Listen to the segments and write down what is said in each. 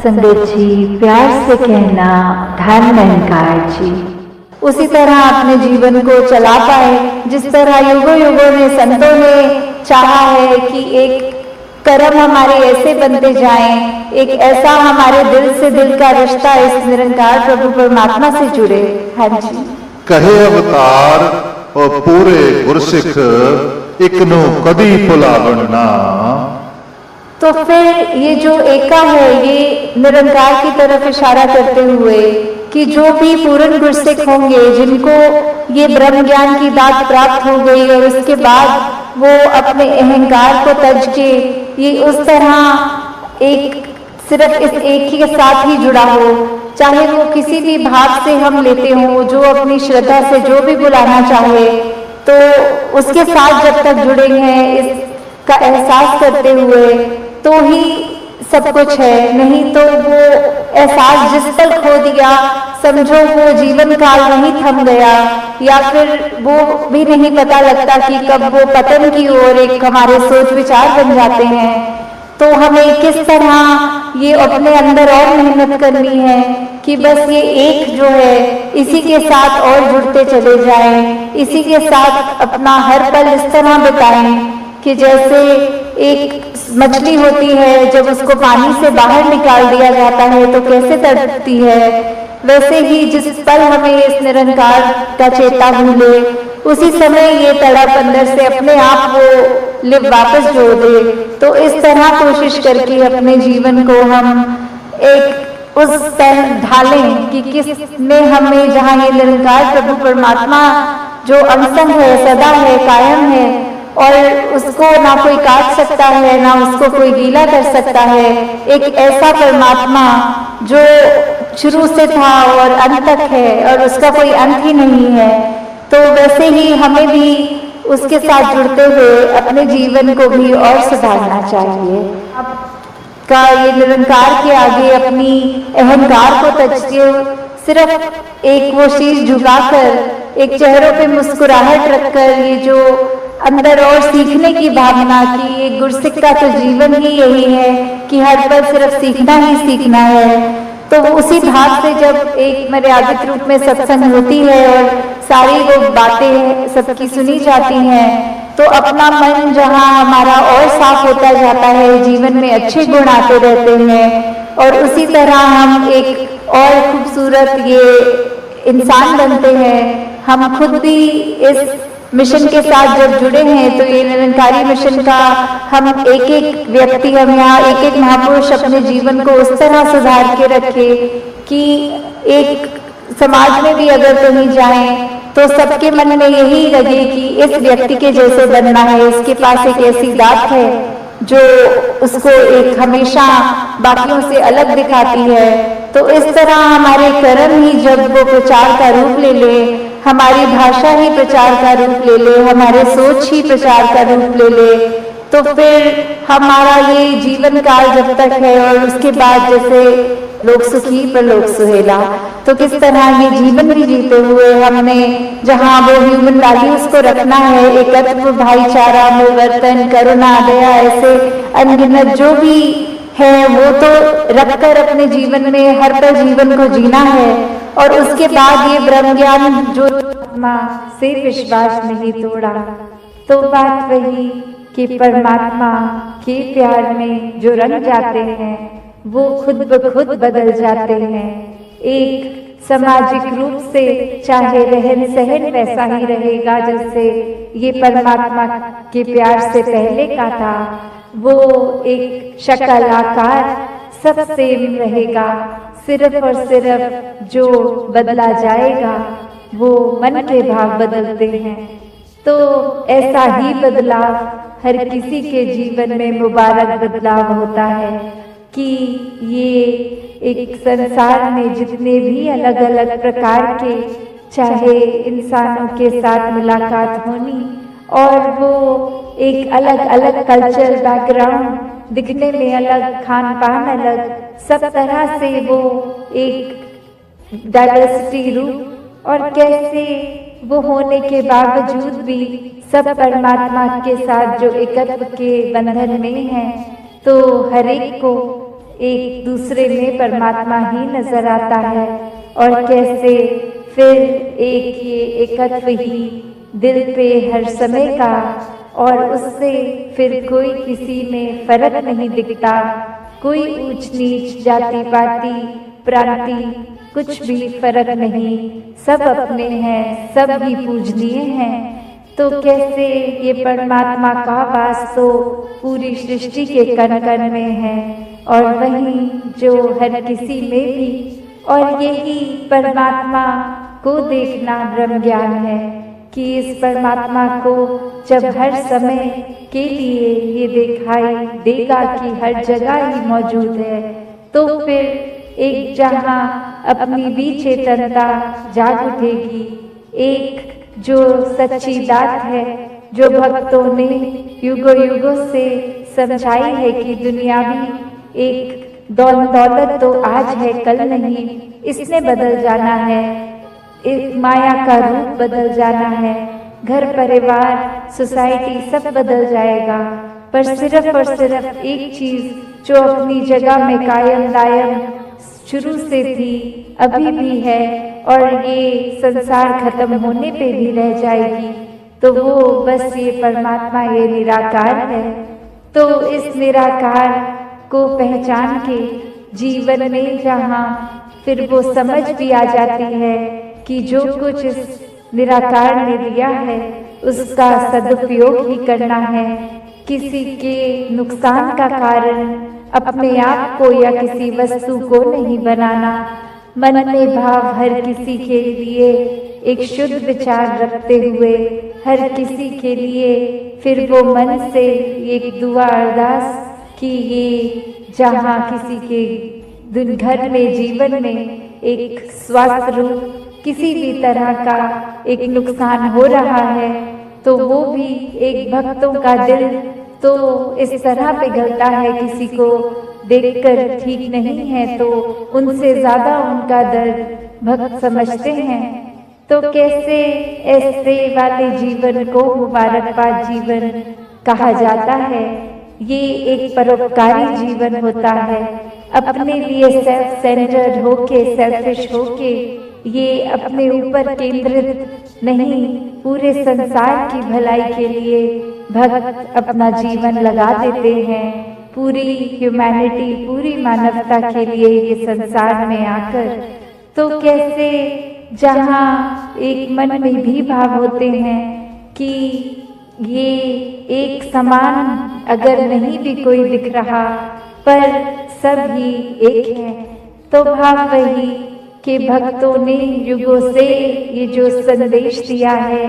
संगत जी, प्यार से कहना धन निरंकार जी। उसी तरह अपने जीवन को चला पाए जिस तरह युगों युगों ने संतों ने चाहा है कि एक कर्म हमारे ऐसे बनते जाएं, एक ऐसा हमारे दिल से दिल का रिश्ता इस निरंकार प्रभु परमात्मा से जुड़े। हाँ जी, कहे अवतार और पूरे गुरसिख एक नो कदी भुलावन ना। तो फिर ये जो एका है ये निरंकार की तरफ इशारा करते हुए कि जो भी पूर्ण गुरसिख होंगे जिनको ये ब्रह्म ज्ञान की दात प्राप्त हो गई और उसके बाद वो अपने अहंकार को तज के ये उस तरह एक सिर्फ इस एक ही के साथ ही जुड़ा हो, चाहे वो किसी भी भाव से हम लेते हो, जो अपनी श्रद्धा से जो भी बुलाना चाहे तो उसके साथ जब तक जुड़े हैं इसका एहसास करते हुए तो ही सब कुछ है। नहीं तो वो एहसास जिस पल खो दिया समझो वो जीवन काल वहीं थम गया, या फिर वो भी नहीं पता लगता कि कब वो पतन की ओर एक हमारे सोच विचार बन जाते हैं। तो हमें किस तरह ये अपने अंदर और मेहनत करनी है कि बस ये एक जो है इसी के साथ और जुड़ते चले जाएं, इसी के साथ अपना हर पल इस तरह बिताएं कि जैसे एक मछली होती है जब उसको पानी से बाहर निकाल दिया जाता है तो कैसे तड़पती है, वैसे ही जिस पल हमें इस निरंकार का चेता भूले उसी समय ये तड़प अंदर से अपने आप वो लिव वापस जोड़ दे। तो इस तरह कोशिश करके अपने जीवन को हम एक उस तरह ढालें कि किसने हमें जहाँ ये निरंकार प्रभु परमात्मा जो अनसंग है, सदा है, कायम है और उसको ना कोई काट सकता है ना उसको कोई गीला कर सकता है, एक ऐसा परमात्मा जो शुरू से था और अंत तक है और उसका कोई अंत ही नहीं है। तो वैसे ही हमें भी उसके साथ जुड़ते हुए अपने जीवन को भी और सुधारना चाहिए। का ये निरंकार के आगे अपनी अहंकार को तजते सिर्फ एक वो शीश झुकाकर एक चेहरों पे मुस्कुराहट रखकर ये जो अंदर और सीखने की भावना की ये गुरसिख का तो जीवन ही यही है कि हर पल सिर्फ सीखना ही सीखना है। तो उसी भाव से जब एक मर्यादित रूप में सत्संग होती है और सारी वो बातें सबकी सुनी जाती हैं तो अपना मन जहाँ हमारा और साफ होता जाता है, जीवन में अच्छे गुण आते रहते हैं और उसी तरह हम एक और खूबसूरत ये इंसान बनते हैं। हम खुद भी इस मिशन के साथ जब जुड़े हैं तो ये निरंकारी मिशन का हम एक एक व्यक्ति, हम यहाँ एक एक महापुरुष अपने जीवन को उस तरह सुधार के रखे कि एक समाज में भी अगर कहीं जाएं तो सबके मन में यही लगे कि इस व्यक्ति के जैसे बनना है, इसके पास एक ऐसी दात है जो उसको एक हमेशा बाकियों से अलग दिखाती है। तो इस तरह हमारे कर्म ही जब वो प्रचार का रूप ले ले, हमारी भाषा ही प्रचार का रूप ले ले, हमारे सोच ही प्रचार का रूप ले ले, तो फिर हमारा ये जीवन काल जब तक है और उसके बाद जैसे लोक सुखी पर लोक सुहेला, तो किस तरह ये जीवन भी जीते हुए हमने जहाँ वो ह्यूमन वैल्यूज को रखना है, एकत्व, भाईचारा, मिलवर्तन, करुणा, दया, ऐसे अनगिनत जो भी है वो तो रखकर अपने जीवन में हर पल जीवन को जीना है। और उसके बाद ये ब्रह्म ज्ञान जो आत्मा से विश्वास नहीं तोड़ा, तो बात वही कि परमात्मा के प्यार में जो रंग जाते हैं वो खुद ब खुद बदल जाते हैं। एक सामाजिक रूप से चाहे रहन सहन वैसा ही रहेगा जैसे ये परमात्मा के प्यार से पहले का था, वो एक शक्ल आकार सब सेम रहेगा, सिर्फ और सिर्फ जो बदला जाएगा वो मन के भाव बदलते हैं। तो ऐसा ही बदलाव हर किसी के जीवन में मुबारक बदलाव होता है कि ये एक संसार में जितने भी अलग अलग प्रकार के चाहे इंसानों के साथ मुलाकात होनी और वो एक अलग अलग कल्चर बैकग्राउंड, दिखने में अलग, खान पान अलग, सब तरह से वो एक डाइवर्सिटी रूप और कैसे वो होने के बावजूद भी सब परमात्मा के साथ जो एकत्व के बंधन में हैं, तो हर एक को एक दूसरे में परमात्मा ही नजर आता है, और कैसे फिर एक ये एकत्व ही दिल पे हर समय का, और उससे फिर कोई किसी में फर्क नहीं दिखता, कोई ऊंच नीच जाति पाति प्रांति कुछ भी फर्क नहीं, सब अपने हैं, सब ही पूजनीय हैं। तो कैसे ये परमात्मा का वास तो पूरी सृष्टि के कण कण में है, और वहीं जो हर किसी में भी, और यही परमात्मा को देखना ब्रह्म ज्ञान है कि इस परमात्मा को जब हर समय के लिए ये दिखाई देगा कि हर जगह ही मौजूद है, तो फिर एक जहाँ अपनी भी चेतनता जाग उठेगी, एक जो सच्ची दात है, जो भक्तों ने युगों युगों से समझाई है कि दुनिया भी एक दौलत तो आज है कल नहीं, इसने बदल जाना है, एक माया का रूप बदल जाना है, घर परिवार सोसाइटी सब बदल जाएगा, पर सिर्फ और सिर्फ एक चीज जो अपनी जगह में कायम दायम शुरू से थी, अभी भी है, और ये संसार खत्म होने पे भी रह जाएगी, तो वो बस ये परमात्मा, ये निराकार है। तो इस निराकार को पहचान के जीवन में जहाँ फिर वो समझ भी आ जाती है कि जो कुछ इस निराकार ने दिया है उसका सदुपयोग ही करना है, किसी के नुकसान का कारण अपने आप को या किसी वस्तु को नहीं बनाना, मन में भाव हर किसी के लिए एक शुद्ध विचार रखते हुए हर किसी के लिए फिर वो मन से एक दुआ अरदास कि ये जहाँ किसी के घर में जीवन में एक स्वास्थ्य रूप किसी भी तरह का एक नुकसान हो रहा है, तो वो भी एक भक्तों का दिल तो इस तरह पिघलता है, किसी को देखकर ठीक नहीं है तो उनसे ज्यादा उनका दर्द भक्त समझते हैं। तो कैसे ऐसे वाले जीवन को मुबारकबाद जीवन कहा जाता है। ये एक परोपकारी जीवन होता है, अपने लिए सेल्फ सेंटर्ड होके, सेल्फिश होके, ये अपने ऊपर केंद्रित नहीं, पूरे संसार की भलाई के लिए भक्त अपना जीवन लगा देते हैं, पूरी ह्यूमैनिटी, पूरी मानवता के लिए ये संसार में आकर। तो कैसे जहाँ एक मन में भी भाव होते हैं कि ये एक समान अगर नहीं भी कोई दिख रहा पर सब ही एक है, तो भाव वही कि भक्तों ने युगों से ये जो संदेश दिया है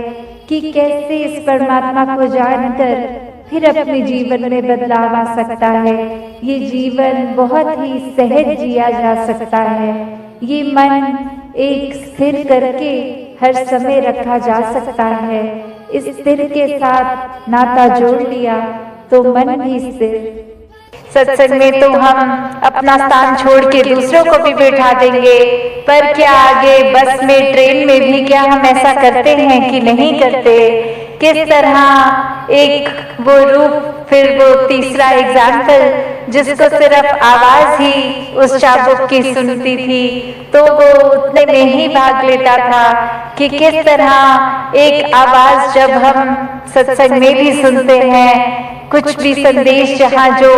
कि कैसे इस परमात्मा को जानकर फिर अपने जीवन में बदलाव आ सकता है, ये जीवन बहुत ही सहज जिया जा सकता है, ये मन एक स्थिर करके हर समय रखा जा सकता है। इस स्थिर के साथ नाता जोड़ लिया तो मन भी स्थिर। सत्संग में तो हम अपना स्थान छोड़ के दूसरों को भी बैठा देंगे, पर क्या आगे बस में, ट्रेन में भी क्या हम ऐसा करते हैं कि नहीं करते? किस तरह एक वो रूप, फिर वो तीसरा एग्जाम्पल जिसको सिर्फ आवाज ही उस चाबुक की सुनती थी तो वो उतने में ही भाग लेता था, कि किस तरह एक आवाज जब हम सत्संग में भी सुनते हैं, कुछ भी संदेश जहाँ जो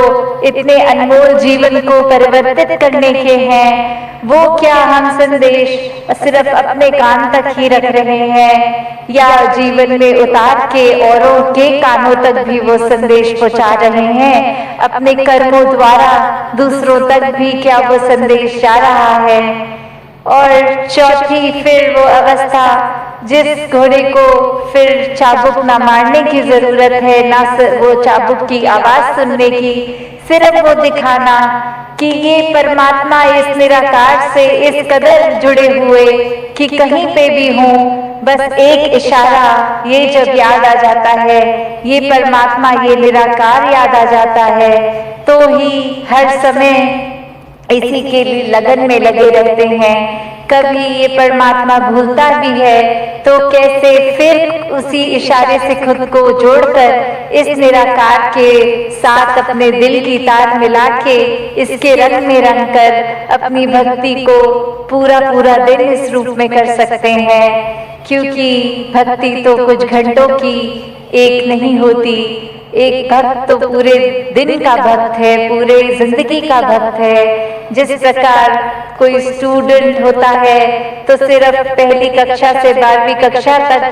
इतने अनमोल जीवन को परिवर्तित करने के हैं, वो क्या हम संदेश सिर्फ अपने कान तक ही रख रहे हैं या जीवन में उतार के औरों के कानों तक भी वो संदेश पहुंचा रहे हैं? अपने कर्मों द्वारा दूसरों तक भी क्या वो संदेश जा रहा है? और चौथी फिर वो अवस्था जिस घोड़े को फिर चाबुक ना मारने की जरूरत है, ना वो चाबुक की आवाज सुनने की, सिर्फ वो दिखाना कि ये परमात्मा इस निराकार से इस कदर जुड़े हुए कि कहीं पे भी हो, बस एक इशारा ये जब याद आ जाता है, ये परमात्मा, ये निराकार याद आ जाता है, तो ही हर समय इसी के लिए लगन में लगे रहते हैं कभी ये परमात्मा भूलता भी है तो कैसे फिर उसी इशारे से खुद को जोड़कर इस निराकार के साथ अपने दिल की तार मिला के इसके रंग में रंग कर अपनी भक्ति को पूरा पूरा दिन इस रूप में कर सकते हैं। क्योंकि भक्ति तो कुछ घंटों की एक नहीं होती, एक भक्त तो पूरे दिन का भक्त है, पूरे जिंदगी का भक्त है। जिस प्रकार कोई स्टूडेंट होता है तो सिर्फ पहली कक्षा से 12वीं कक्षा तक,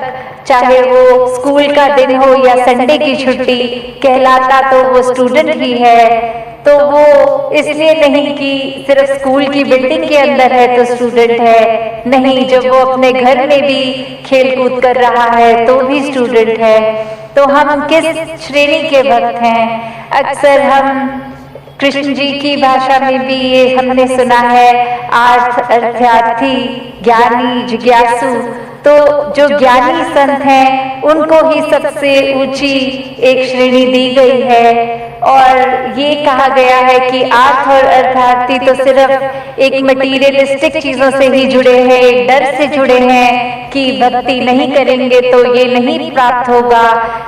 चाहे वो स्कूल का दिन हो या संडे की छुट्टी, कहलाता तो वो स्टूडेंट ही है। तो वो इसलिए नहीं कि सिर्फ स्कूल की बिल्डिंग के अंदर है तो स्टूडेंट है, नहीं, जब वो अपने घर में भी खेल कूद कर रहा है तो भी स्टूडेंट है। तो हम किस श्रेणी के भक्त हैं? अक्सर हम कृष्ण जी की भाषा में भी ये हमने सुना है, आर्थ अर्थार्थी, ज्ञानी, जिज्ञासु। तो जो ज्ञानी संत हैं उनको ही सबसे ऊंची एक श्रेणी दी गई है। और ये कहा गया है कि आर्थ और अर्थार्थी तो सिर्फ एक मटीरियलिस्टिक चीजों से ही जुड़े हैं, एक डर से जुड़े हैं कि भक्ति नहीं करेंगे तो ये नहीं प्राप्त होगा,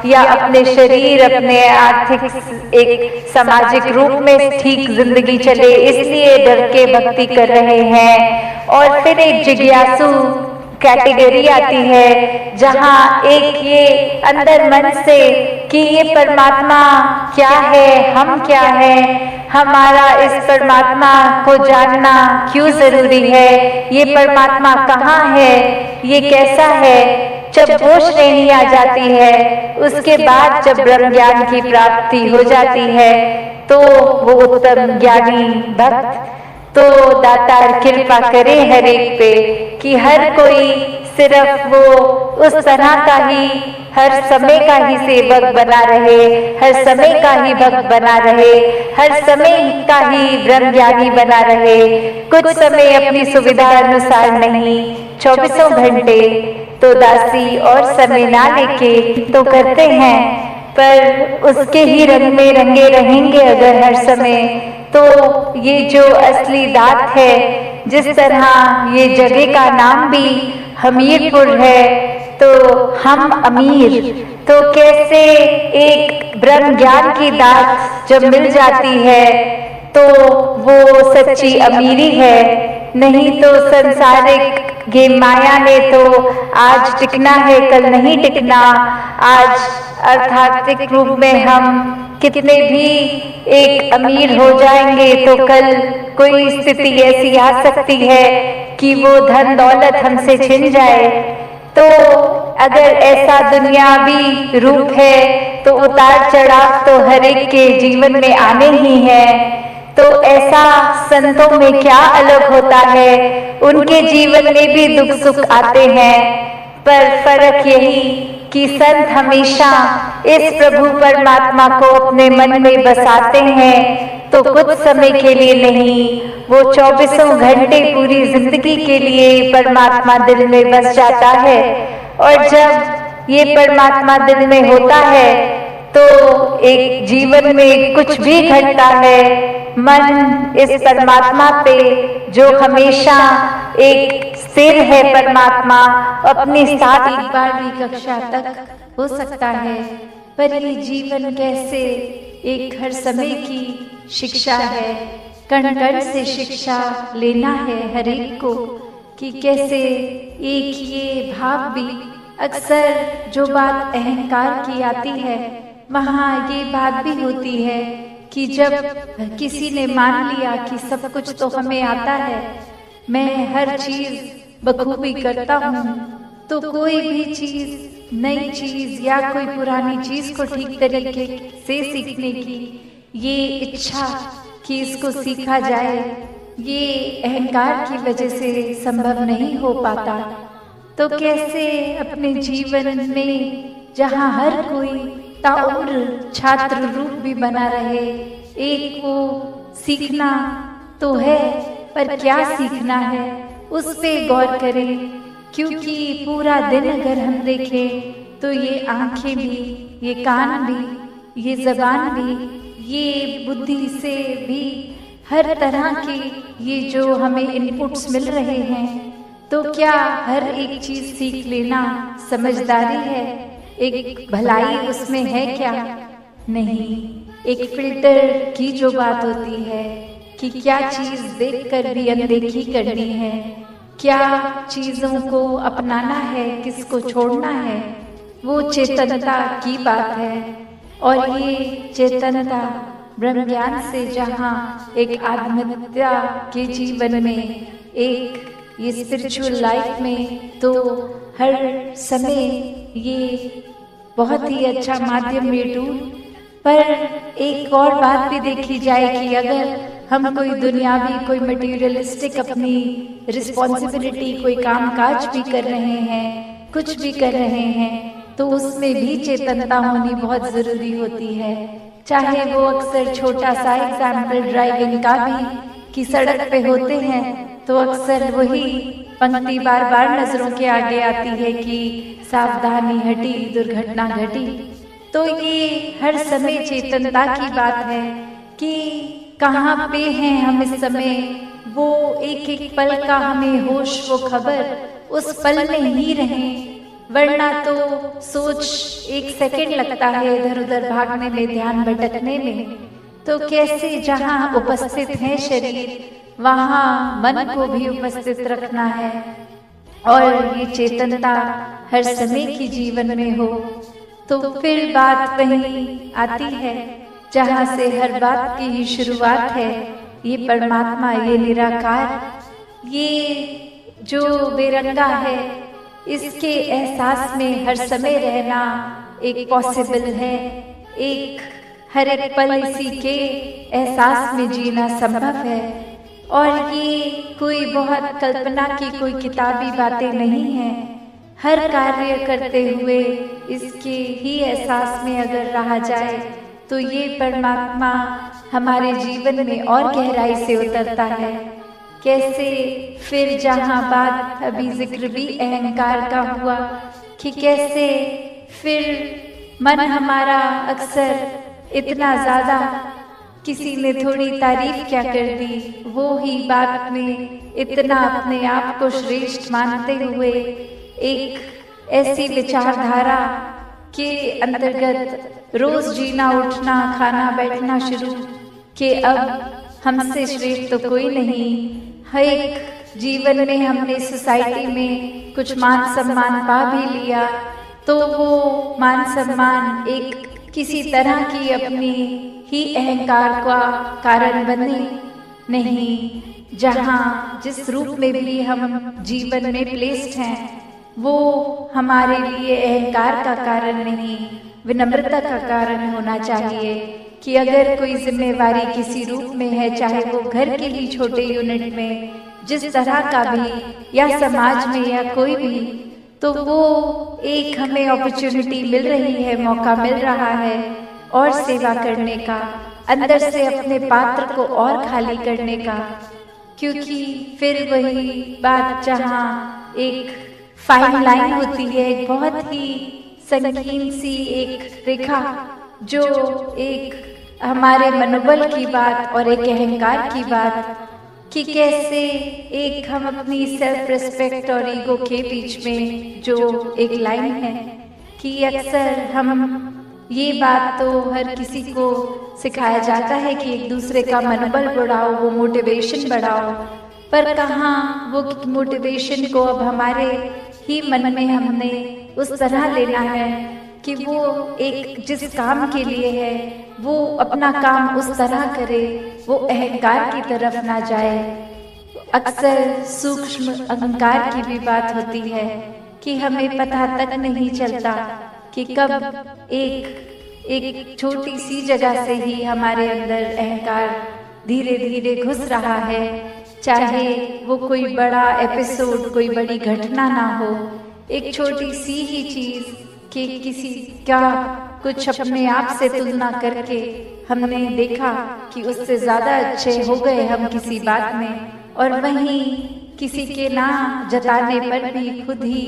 या अपने शरीर, अपने आर्थिक एक सामाजिक रूप में ठीक जिंदगी चले, इसलिए डर के भक्ति कर रहे हैं। और फिर एक जिज्ञासु कैटेगरी आती है जहाँ एक ये अंदर मन से कि ये परमात्मा क्या है, हम क्या हैं, हमारा इस परमात्मा को जानना क्यों जरूरी है, ये परमात्मा कहाँ है, ये कैसा है। जब वो श्रेणी आ जाती है, उसके बाद जब ब्रह्म ज्ञान की प्राप्ति हो जाती है तो वो उत्तम ज्ञानी भक्त, तो दातार कृपा करे हर एक पे कि हर कोई सिर्फ वो उस तरह का ही, हर समय का ही सेवक बना रहे, हर समय का ही भक्त बना रहे, हर समय का ही ब्रह्म ज्ञानी बना रहे। कुछ समय अपनी सुविधा अनुसार नहीं, 24 घंटे तो दासी और समय ना लेके तो करते हैं, पर उसके ही रंग में रंगे रहेंगे अगर हर समय, तो ये जो असली दात है, जिस तरह ये जगह का नाम भी हमीरपुर है, तो हम अमीर, तो कैसे एक ब्रह्म ज्ञान की दात जब मिल जाती है तो वो सच्ची अमीरी है। नहीं तो संसारिक ये माया ने तो आज टिकना है, कल नहीं टिकना। आज अर्थार्थिक रूप में हम कितने भी एक अमीर हो जाएंगे तो कल कोई स्थिति ऐसी आ सकती है कि वो धन दौलत हमसे छिन जाए। तो अगर ऐसा दुनियावी रूप है तो उतार चढ़ाव तो हर एक के जीवन में आने ही है। तो ऐसा संतों में क्या अलग होता है, उनके जीवन में भी दुख सुख आते हैं, पर फर्क यही कि संत हमेशा इस प्रभु परमात्मा को अपने मन में बसाते हैं, तो कुछ समय के लिए नहीं, वो 24 घंटे पूरी जिंदगी के लिए परमात्मा दिल में बस जाता है। और जब ये परमात्मा दिल में होता है तो एक जीवन में कुछ भी घटता है, मन इस परमात्मा पे जो हमेशा एक स्थिर है परमात्मा, अपने साथ 12वीं कक्षा तक हो सकता है, पर ये जीवन कैसे एक हर समय की शिक्षा है, कण कण से शिक्षा लेना है हर एक को, कि कैसे एक ये भाव भी, अक्सर जो बात अहंकार की आती है वहाँ ये बात भी होती है कि जब किसी ने मान लिया कि सब कुछ तो हमें आता है, मैं हर चीज बखूबी करता हूँ, तो कोई भी चीज, नई चीज या कोई पुरानी चीज को ठीक तरीके से सीखने की ये इच्छा कि इसको सीखा जाए, ये अहंकार की वजह से संभव नहीं हो पाता। तो कैसे अपने जीवन में जहाँ हर कोई ताउम्र छात्र रूप भी बना रहे, एक वो सीखना तो है, पर क्या सीखना है उस पे गौर करें। क्योंकि पूरा दिन अगर हम देखें तो ये आंखें भी, ये कान भी, ये जबान भी, ये बुद्धि से भी, हर तरह की ये जो हमें इनपुट्स मिल रहे हैं, तो क्या हर एक चीज सीख लेना समझदारी है? एक भलाई उसमें है क्या? नहीं। एक फिल्टर की जो बात होती है कि क्या चीज देखकर भी अनदेखी करनी है, क्या चीजों को अपनाना है, किसको छोड़ना है, वो चेतनता की बात है। और ये चेतनता ब्रह्म ज्ञान से जहाँ एक आत्महत्या के जीवन में, एक ये स्पिरिचुअल लाइफ में, तो हर समय ये बहुत ही अच्छा माध्यम ये टूल। पर एक और बात भी देखी जाए कि अगर हम कोई दुनियावी, कोई मटेरियलिस्टिक अपनी रिस्पॉन्सिबिलिटी, कोई काम काज भी कर रहे हैं, कुछ भी कर रहे हैं, तो उसमें भी चेतनता होनी बहुत जरूरी होती है। चाहे वो अक्सर छोटा सा एग्जाम्पल ड्राइविंग का भी, कि सड़क पे होते हैं तो अक्सर वही पंक्ति बार बार नजरों के आगे आती है कि सावधानी हटी दुर्घटना घटी। तो ये हर समय चेतनता की बात है कि कहाँ पे हैं हम इस समय, वो एक एक पल का हमें होश, वो खबर, उस पल में ही रहें। वरना तो सोच एक सेकंड लगता है इधर उधर भागने में, ध्यान भटकने में। तो कैसे जहाँ उपस्थित है शरीर, वहाँ मन को भी उपस्थित रखना है। और ये चेतनता हर समय की जीवन में हो, तो फिर बात वहीं आती है जहाँ से हर बात की ही शुरुआत है। ये परमात्मा, ये निराकार, ये जो बेरंगा है, इसके एहसास में हर समय रहना एक पॉसिबल है। एक हर एक पल इसी के एहसास में जीना संभव है। और ये कोई बहुत कल्पना की, कोई किताबी बातें नहीं है। हर कार्य करते हुए इसके ही एहसास में अगर रहा जाए तो ये परमात्मा हमारे जीवन में और गहराई से उतरता है। कैसे फिर जहाँ बात अभी जिक्र भी अहंकार का हुआ कि कैसे फिर मन हमारा अक्सर इतना ज्यादा, किसी ने थोड़ी तारीफ क्या कर दी, वो ही बात में इतना अपने आप को श्रेष्ठ मानते हुए एक ऐसी विचारधारा के अंतर्गत रोज जीना, उठना, खाना, बैठना शुरू कि अब हमसे श्रेष्ठ तो कोई नहीं। हर एक जीवन में हमने सोसाइटी में कुछ मान सम्मान पा भी लिया, तो वो मान सम्मान एक किसी तरह की अपनी ही अहंकार का कारण बने नहीं। जहाँ जिस रूप में भी हम जीवन में प्लेस्ड हैं, वो हमारे लिए अहंकार का कारण नहीं, विनम्रता का कारण होना चाहिए। कि अगर कोई जिम्मेवारी किसी रूप में है, चाहे वो घर के ही छोटे यूनिट में जिस तरह का भी, या समाज में, या कोई भी, तो वो एक हमें अपॉर्चुनिटी मिल रही है, मौका मिल रहा है और सेवा करने का, अंदर से अपने पात्र को और खाली करने का। क्योंकि फिर वही बात जहाँ एक फाइन लाइन होती है, एक बहुत ही संगीन सी एक रेखा, जो एक हमारे मनोबल की बात और एक अहंकार की बात, कि कैसे एक हम अपनी सेल्फ रिस्पेक्ट और ईगो के बीच में जो एक लाइन है, कि अक्सर हम ये बात तो हर किसी को सिखाया जाता है कि एक दूसरे का मनोबल बढ़ाओ, वो मोटिवेशन बढ़ाओ, पर कहाँ वो मोटिवेशन को अब हमारे ही मन में हमने उस तरह लेना है कि वो एक जिस काम के लिए है वो अपना काम उस तरह करे, वो अहंकार की तरफ ना जाए। अक्सर सूक्ष्म अहंकार की भी बात होती है कि हमें पता तक नहीं चलता कि कब एक छोटी सी जगह से ही हमारे अंदर अहंकार धीरे धीरे घुस रहा है। चाहे वो कोई बड़ा एपिसोड, कोई बड़ी घटना ना हो, एक छोटी सी ही चीज कि किसी का कुछ अपने आप से तुलना करके हमने देखा कि उससे ज्यादा अच्छे हो गए हम किसी बात में, और वहीं किसी के ना जताने पर भी खुद ही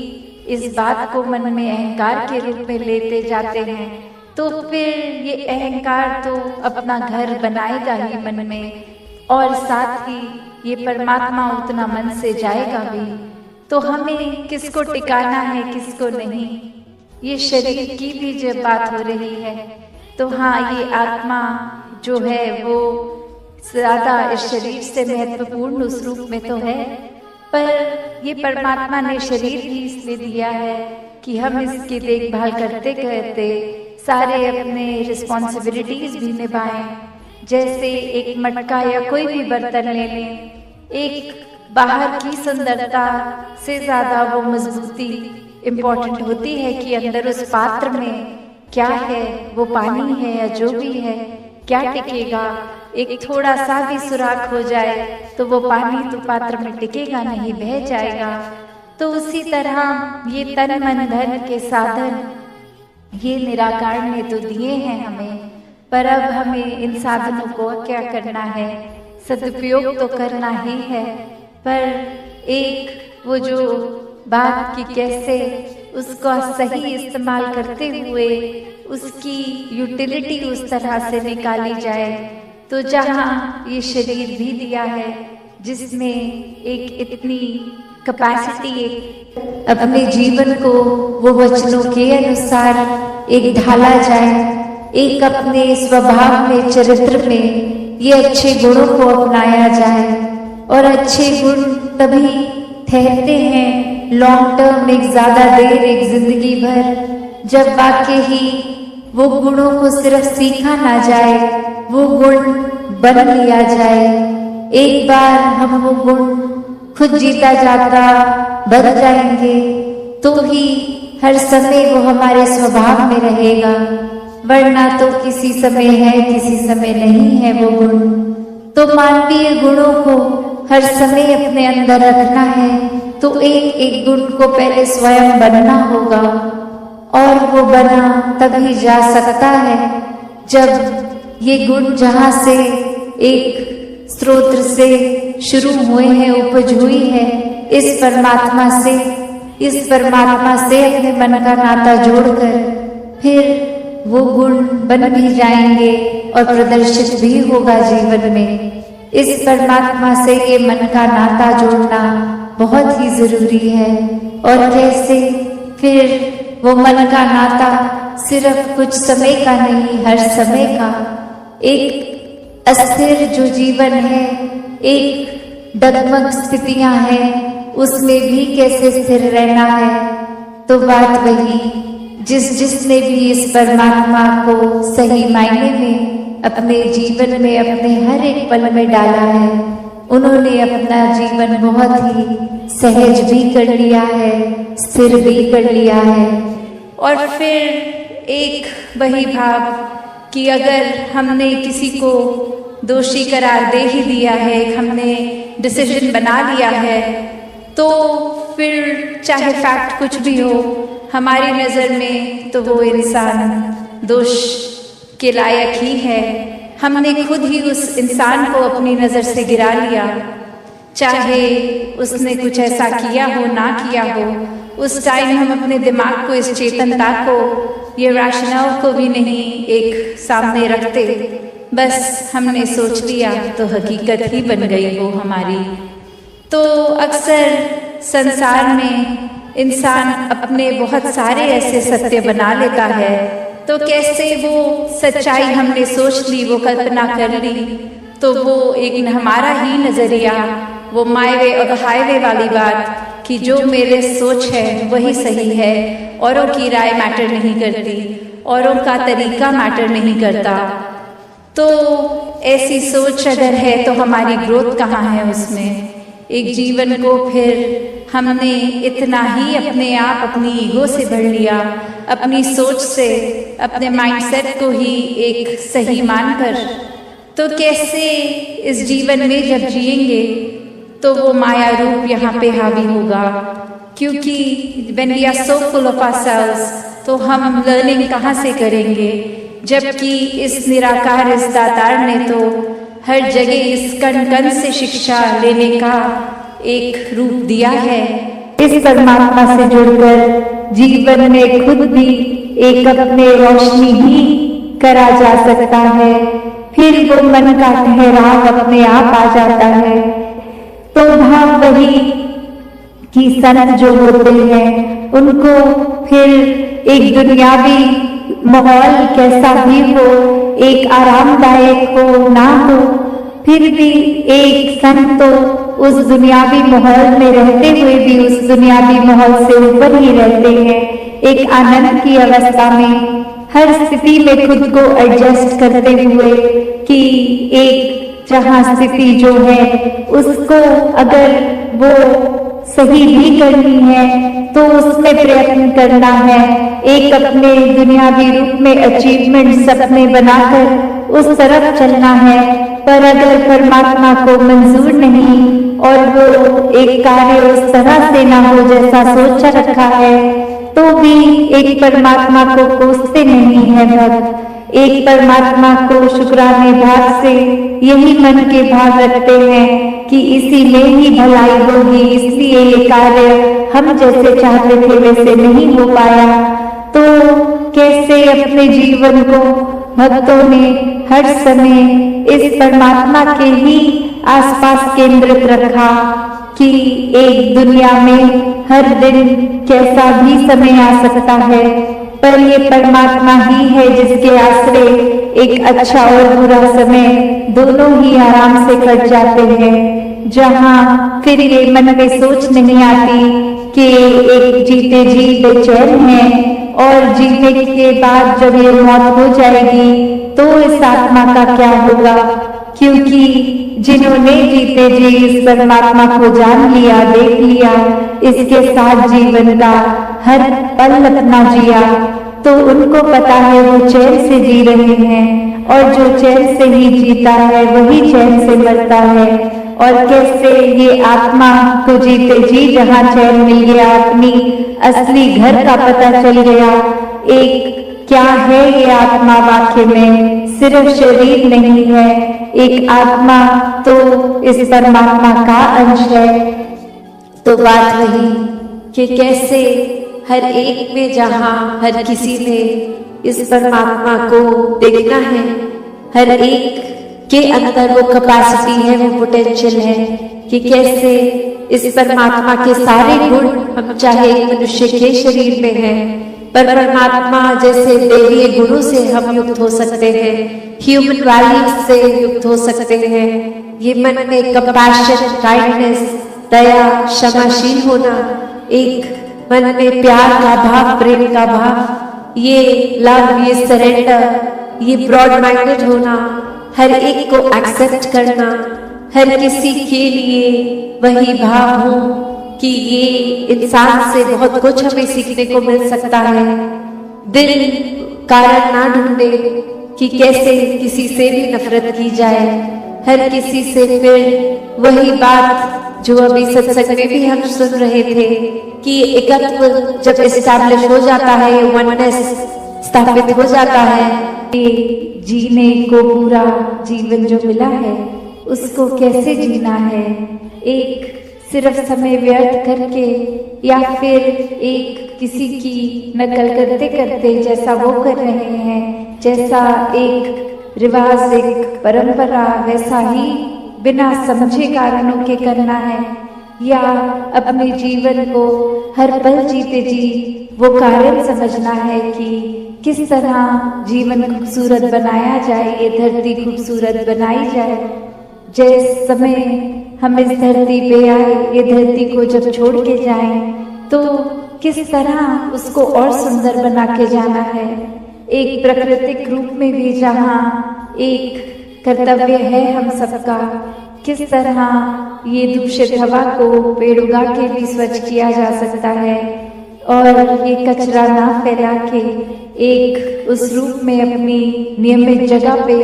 इस बात को मन में अहंकार के रूप में लेते जाते हैं, तो फिर ये अहंकार तो अपना घर बनाएगा ही मन में, और साथ ही ये परमात्मा उतना मन से जाएगा भी। तो हमें किसको टिकाना है किसको नहीं, ये शरीर की भी जब बात हो रही है तो हाँ, ये आत्मा जो है वो ज्यादा इस शरीर से महत्वपूर्ण उस रूप में तो है, पर ये परमात्मा ने शरीर भी इसलिए दिया है कि हम इसकी देखभाल करते करते सारे अपने रिस्पॉन्सिबिलिटीज भी निभाएं। जैसे एक मटका या कोई भी बर्तन ले लें, एक बाहर की सुंदरता से ज्यादा वो मजबूती इम्पोर्टेंट होती है कि अंदर उस पात्र में क्या है, वो पानी है या जो भी है, क्या टिकेगा। एक थोड़ा सा भी सुराख हो जाए तो वो पानी तो पात्र में टिकेगा नहीं, बह जाएगा। तो उसी तरह ये तन मन धन के साधन ये निराकार ने तो दिए हैं हमें, पर अब हमें इन साधनों को क्या करना है, सदुपयोग तो करना ही है। पर एक वो जो बात की कैसे उसका सही इस्तेमाल करते हुए उसकी यूटिलिटी उस तरह से निकाली जाए, तो जहाँ ये शरीर भी दिया है जिसमें एक इतनी कैपेसिटी अपने जीवन को वो वचनों के अनुसार एक ढाला जाए, एक अपने स्वभाव में चरित्र में ये अच्छे गुणों को अपनाया जाए। और अच्छे गुण तभी ठहरते हैं लॉन्ग टर्म, एक ज्यादा देर, एक जिंदगी भर, जब वाकई ही वो गुणों को सिर्फ सीखा ना जाए, वो गुण बन लिया जाए। एक बार हम वो गुण खुद जीता जाता बन जाएंगे तो ही हर समय वो हमारे स्वभाव में रहेगा, वरना तो किसी समय है किसी समय नहीं है वो गुण। तो मानवीय गुणों को हर समय अपने अंदर रखना है तो एक एक गुण को पहले स्वयं बनना होगा, और वो बना तभी जा सकता है जब ये गुण जहाँ से एक स्रोत से शुरू हुए हैं, उपज हुई है इस परमात्मा से अपने मन का नाता जोड़कर फिर वो गुण बन भी जाएंगे और प्रदर्शित भी होगा जीवन में। इस परमात्मा से ये मन का नाता जोड़ना बहुत ही जरूरी है। और कैसे? फिर वो मन का नाता सिर्फ कुछ समय का नहीं, हर समय का। एक अस्थिर जो जीवन है, एक डगमग स्थितियां हैं, उसमें भी कैसे स्थिर रहना है। तो बात वही, जिसने भी इस परमात्मा को सही मायने में अपने जीवन में, अपने हर एक पल में डाला है, उन्होंने अपना जीवन बहुत ही सहज भी कर लिया है, स्थिर भी कर लिया है। और फिर एक वही भाव कि अगर हमने किसी को दोषी करार दे ही दिया है, हमने डिसीजन बना लिया है, तो फिर चाहे फैक्ट कुछ भी हो हमारी नज़र में, तो वो इंसान दोष के लायक ही है। हमने खुद ही उस इंसान को अपनी नज़र से गिरा लिया, चाहे उसने कुछ ऐसा किया हो ना किया हो। उस टाइम हम अपने दिमाग को, इस चेतनता को, ये राशनाओं को भी नहीं एक सामने रखते, बस हमने सोच लिया तो हकीकत ही बन गई वो हमारी। तो अक्सर संसार में इंसान अपने बहुत सारे ऐसे सत्य बना लेता है, तो कैसे वो सच्चाई हमने सोच ली, वो कल्पना कर ली, तो वो एक हमारा ही नजरिया, वो माय वे और हाईवे वाली बात कि जो मेरे सोच है वही सही है, औरों की राय मैटर नहीं करती, औरों का तरीका मैटर नहीं करता। तो ऐसी सोच अगर है तो हमारी ग्रोथ कहाँ है उसमें? एक जीवन को फिर हमने इतना ही अपने आप, अपनी ईगो से भर लिया, अपनी सोच से, अपने माइंडसेट को ही एक सही मानकर। तो कैसे इस जीवन में जब जिएंगे तो वो माया रूप यहाँ पे हावी होगा, क्योंकि when we are so full of ourselves, तो हम लर्निंग कहाँ से करेंगे? जबकि इस निराकार, इस दातार ने तो हर जगह इस कण कण से शिक्षा लेने का एक रूप दिया है। इस परमात्मा से जुड़कर जीवन में खुद भी एक अपने रोशनी ही करा जा सकता है, फिर वो मन का ठहराव अपने आप आ जाता है। तो भाव वही कि संत जो होते हैं उनको फिर एक दुनियावी माहौल कैसा भी हो, एक आरामदायक हो ना हो, फिर भी एक संत तो उस दुनियावी माहौल में रहते हुए भी उस दुनियावी माहौल से ऊपर ही रहते हैं। एक आनंद की अवस्था में हर स्थिति में खुद को एडजस्ट करते हुए कि एक जहाँ स्थिति जो है उसको अगर वो सही भी करनी है तो उसमें प्रयत्न करना है, एक अपने दुनियावी रूप में अचीवमेंट सपने बनाकर उस तरफ चलना है। पर अगर परमात्मा को मंजूर नहीं और वो एक कार्य उस तरह से ना हो जैसा सोचा रखा है तो भी एक परमात्मा को कोसते नहीं है भक्त। एक परमात्मा को शुक्राने भाव से यही मन के भाव रखते हैं कि इसी में ही भलाई होगी, इसलिए ये कार्य हम जैसे चाहते थे वैसे नहीं हो पाया। तो कैसे अपने जीवन को भक्तों ने हर समय इस परमात्मा के ही आसपास केंद्रित रखा कि एक दुनिया में हर दिन कैसा भी समय आ सकता है पर ये परमात्मा ही है जिसके आश्रय एक अच्छा और बुरा समय दोनों ही आराम से कट जाते हैं। जहाँ फिर ये मन में सोच नहीं आती कि एक जीते जी बेचैन है और जीने के बाद जब ये मौत हो जाएगी तो इस आत्मा का क्या होगा, क्योंकि जिन्होंने जीते जी इस परमात्मा को जान लिया, देख लिया, इसके साथ जीवन का हर पल अपना जिया, तो उनको पता है वो चैन से जी रहे हैं और जो चैन से ही जीता है वही चैन से मरता है। और कैसे ये आत्मा को जीते जी जहाँ चैन मिल गया, अपनी असली घर का पता चल गया। एक क्या है ये आत्मा, वाक्य में सिर्फ शरीर नहीं है, एक आत्मा तो इस परमात्मा का अंश है। तो बात वही कि कैसे हर एक में जहाँ हर किसी में इस परमात्मा को देखना है, हर एक के अंदर वो कैपेसिटी है, वो पोटेंशियल है कि कैसे इस परमात्मा के सारे गुण हम चाहे मनुष्य के शरीर में है पर परमात्मा जैसे दैवीय गुणों से हम युक्त हो सकते हैं, ह्यूमन वैल्यूज से युक्त हो सकते हैं। ये मन में कंपैशन, काइंडनेस, दया, क्षमाशील होना, एक मन में प्यार का भाव, प्रेम का भाव, ये लव, ये सरेंडर, ये ब्रॉड माइंडेड होना, हर एक को एक्सेप्ट करना, हर किसी के लिए वही भाव हो कि ये इंसान से बहुत कुछ हमें सीखने को मिल सकता है। दिल कारण ना ढूंढे कि कैसे किसी से भी नफरत की जाए, हर किसी से फिर वही बात जो अभी सत्संग में भी हम सुन रहे थे कि एकत्व जब एस्टैब्लिश हो जाता है, वननेस स्थापित हो जाता है, जीने को पूरा जीवन जो मिला है उसको कैसे जीना है, एक सिर्फ समय व्यर्थ करके या फिर एक किसी की नकल करते करते जैसा वो कर रहे हैं, जैसा एक रिवाज, एक परंपरा, वैसा ही बिना समझे कारणों के करना है, या अपने जीवन को हर पल जीते जी वो कारण समझना है कि किस तरह जीवन खूबसूरत बनाया जाए, ये धरती खूबसूरत बनाई जाए। जिस समय हम इस धरती पे आए, ये धरती को जब छोड़ के जाएं तो किस तरह उसको और सुंदर बना के जाना है, एक प्राकृतिक रूप में भी जहाँ एक कर्तव्य है हम सबका, किस तरह ये दूषित हवा को पेड़ उगा के भी स्वच्छ किया जा सकता है और ये कचरा ना फैला के एक उस रूप में अपनी नियमित जगह पे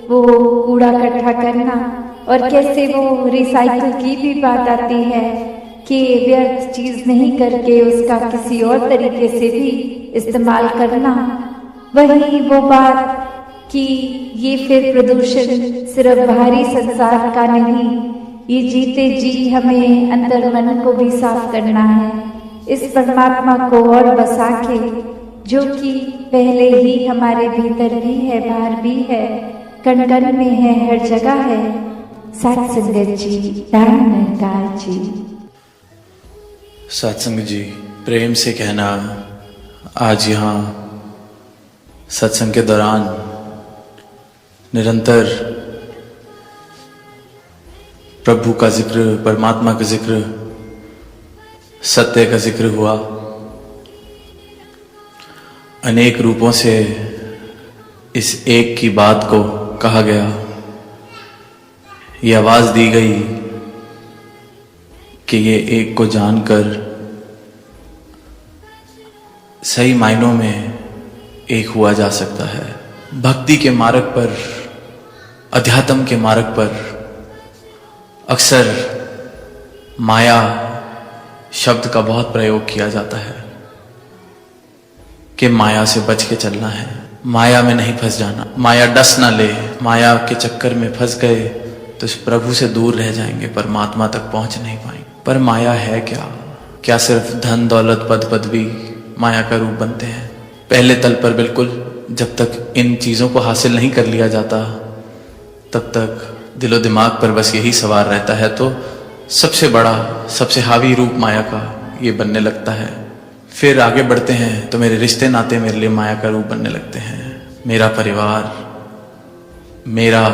वो कूड़ा इकट्ठा करना, और कैसे वो रिसाइकल की भी बात आती है कि व्यर्थ चीज नहीं करके उसका किसी और तरीके से भी इस्तेमाल करना। वही वो बात कि ये फिर प्रदूषण सिर्फ बाहरी संसार का नहीं, ये जीते जी हमें अंदर मन को भी साफ करना है, इस परमात्मा को और बसा के जो कि पहले ही हमारे भीतर भी है, बाहर भी है, कण कण में है, हर जगह है। सात संगत जी, दान निरंकार जी। सत्संग जी, प्रेम से कहना, आज यहाँ सत्संग के दौरान निरंतर प्रभु का जिक्र, परमात्मा का जिक्र, सत्य का जिक्र हुआ। अनेक रूपों से इस एक की बात को कहा गया, ये आवाज दी गई कि ये एक को जानकर सही मायनों में एक हुआ जा सकता है। भक्ति के मार्ग पर, अध्यात्म के मार्ग पर अक्सर माया शब्द का बहुत प्रयोग किया जाता है कि माया से बच के चलना है, माया में नहीं फंस जाना, माया डस ना ले। माया के चक्कर में फंस गए तो इस प्रभु से दूर रह जाएंगे, परमात्मा तक पहुंच नहीं पाएंगे। पर माया है क्या? क्या सिर्फ धन दौलत पद पदवी माया का रूप बनते हैं? पहले तल पर बिल्कुल, जब तक इन चीजों को हासिल नहीं कर लिया जाता तब तक दिलो दिमाग पर बस यही सवार रहता है। तो सबसे बड़ा, सबसे हावी रूप माया का ये बनने लगता है। फिर आगे बढ़ते हैं तो मेरे रिश्ते नाते मेरे लिए माया का रूप बनने लगते हैं। मेरा परिवार, मेरा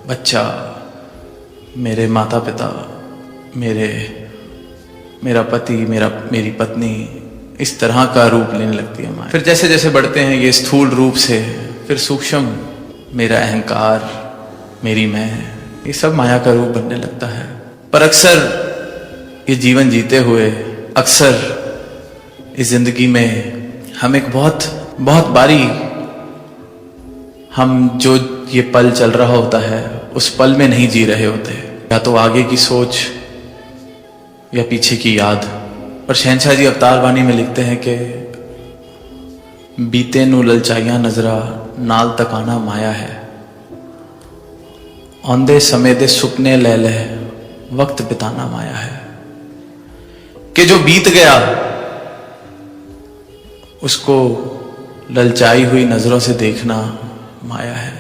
बच्चा, मेरे माता पिता, मेरा पति, मेरी पत्नी, इस तरह का रूप लेने लगती है माया। फिर जैसे जैसे बढ़ते हैं ये स्थूल रूप से, फिर सूक्ष्म मेरा अहंकार, मेरी मैं, ये सब माया का रूप बनने लगता है। पर अक्सर ये जीवन जीते हुए, अक्सर इस जिंदगी में हम एक बहुत बारी हम जो ये पल चल रहा होता है उस पल में नहीं जी रहे होते, या तो आगे की सोच या पीछे की याद। पर शहंशाह जी अवतार वाणी में लिखते हैं कि बीते नू ललचाइयां नजरा नाल तकाना माया है, औंदे समय दे सुपने ले ले वक्त बिताना माया है। कि जो बीत गया उसको ललचाई हुई नजरों से देखना माया है।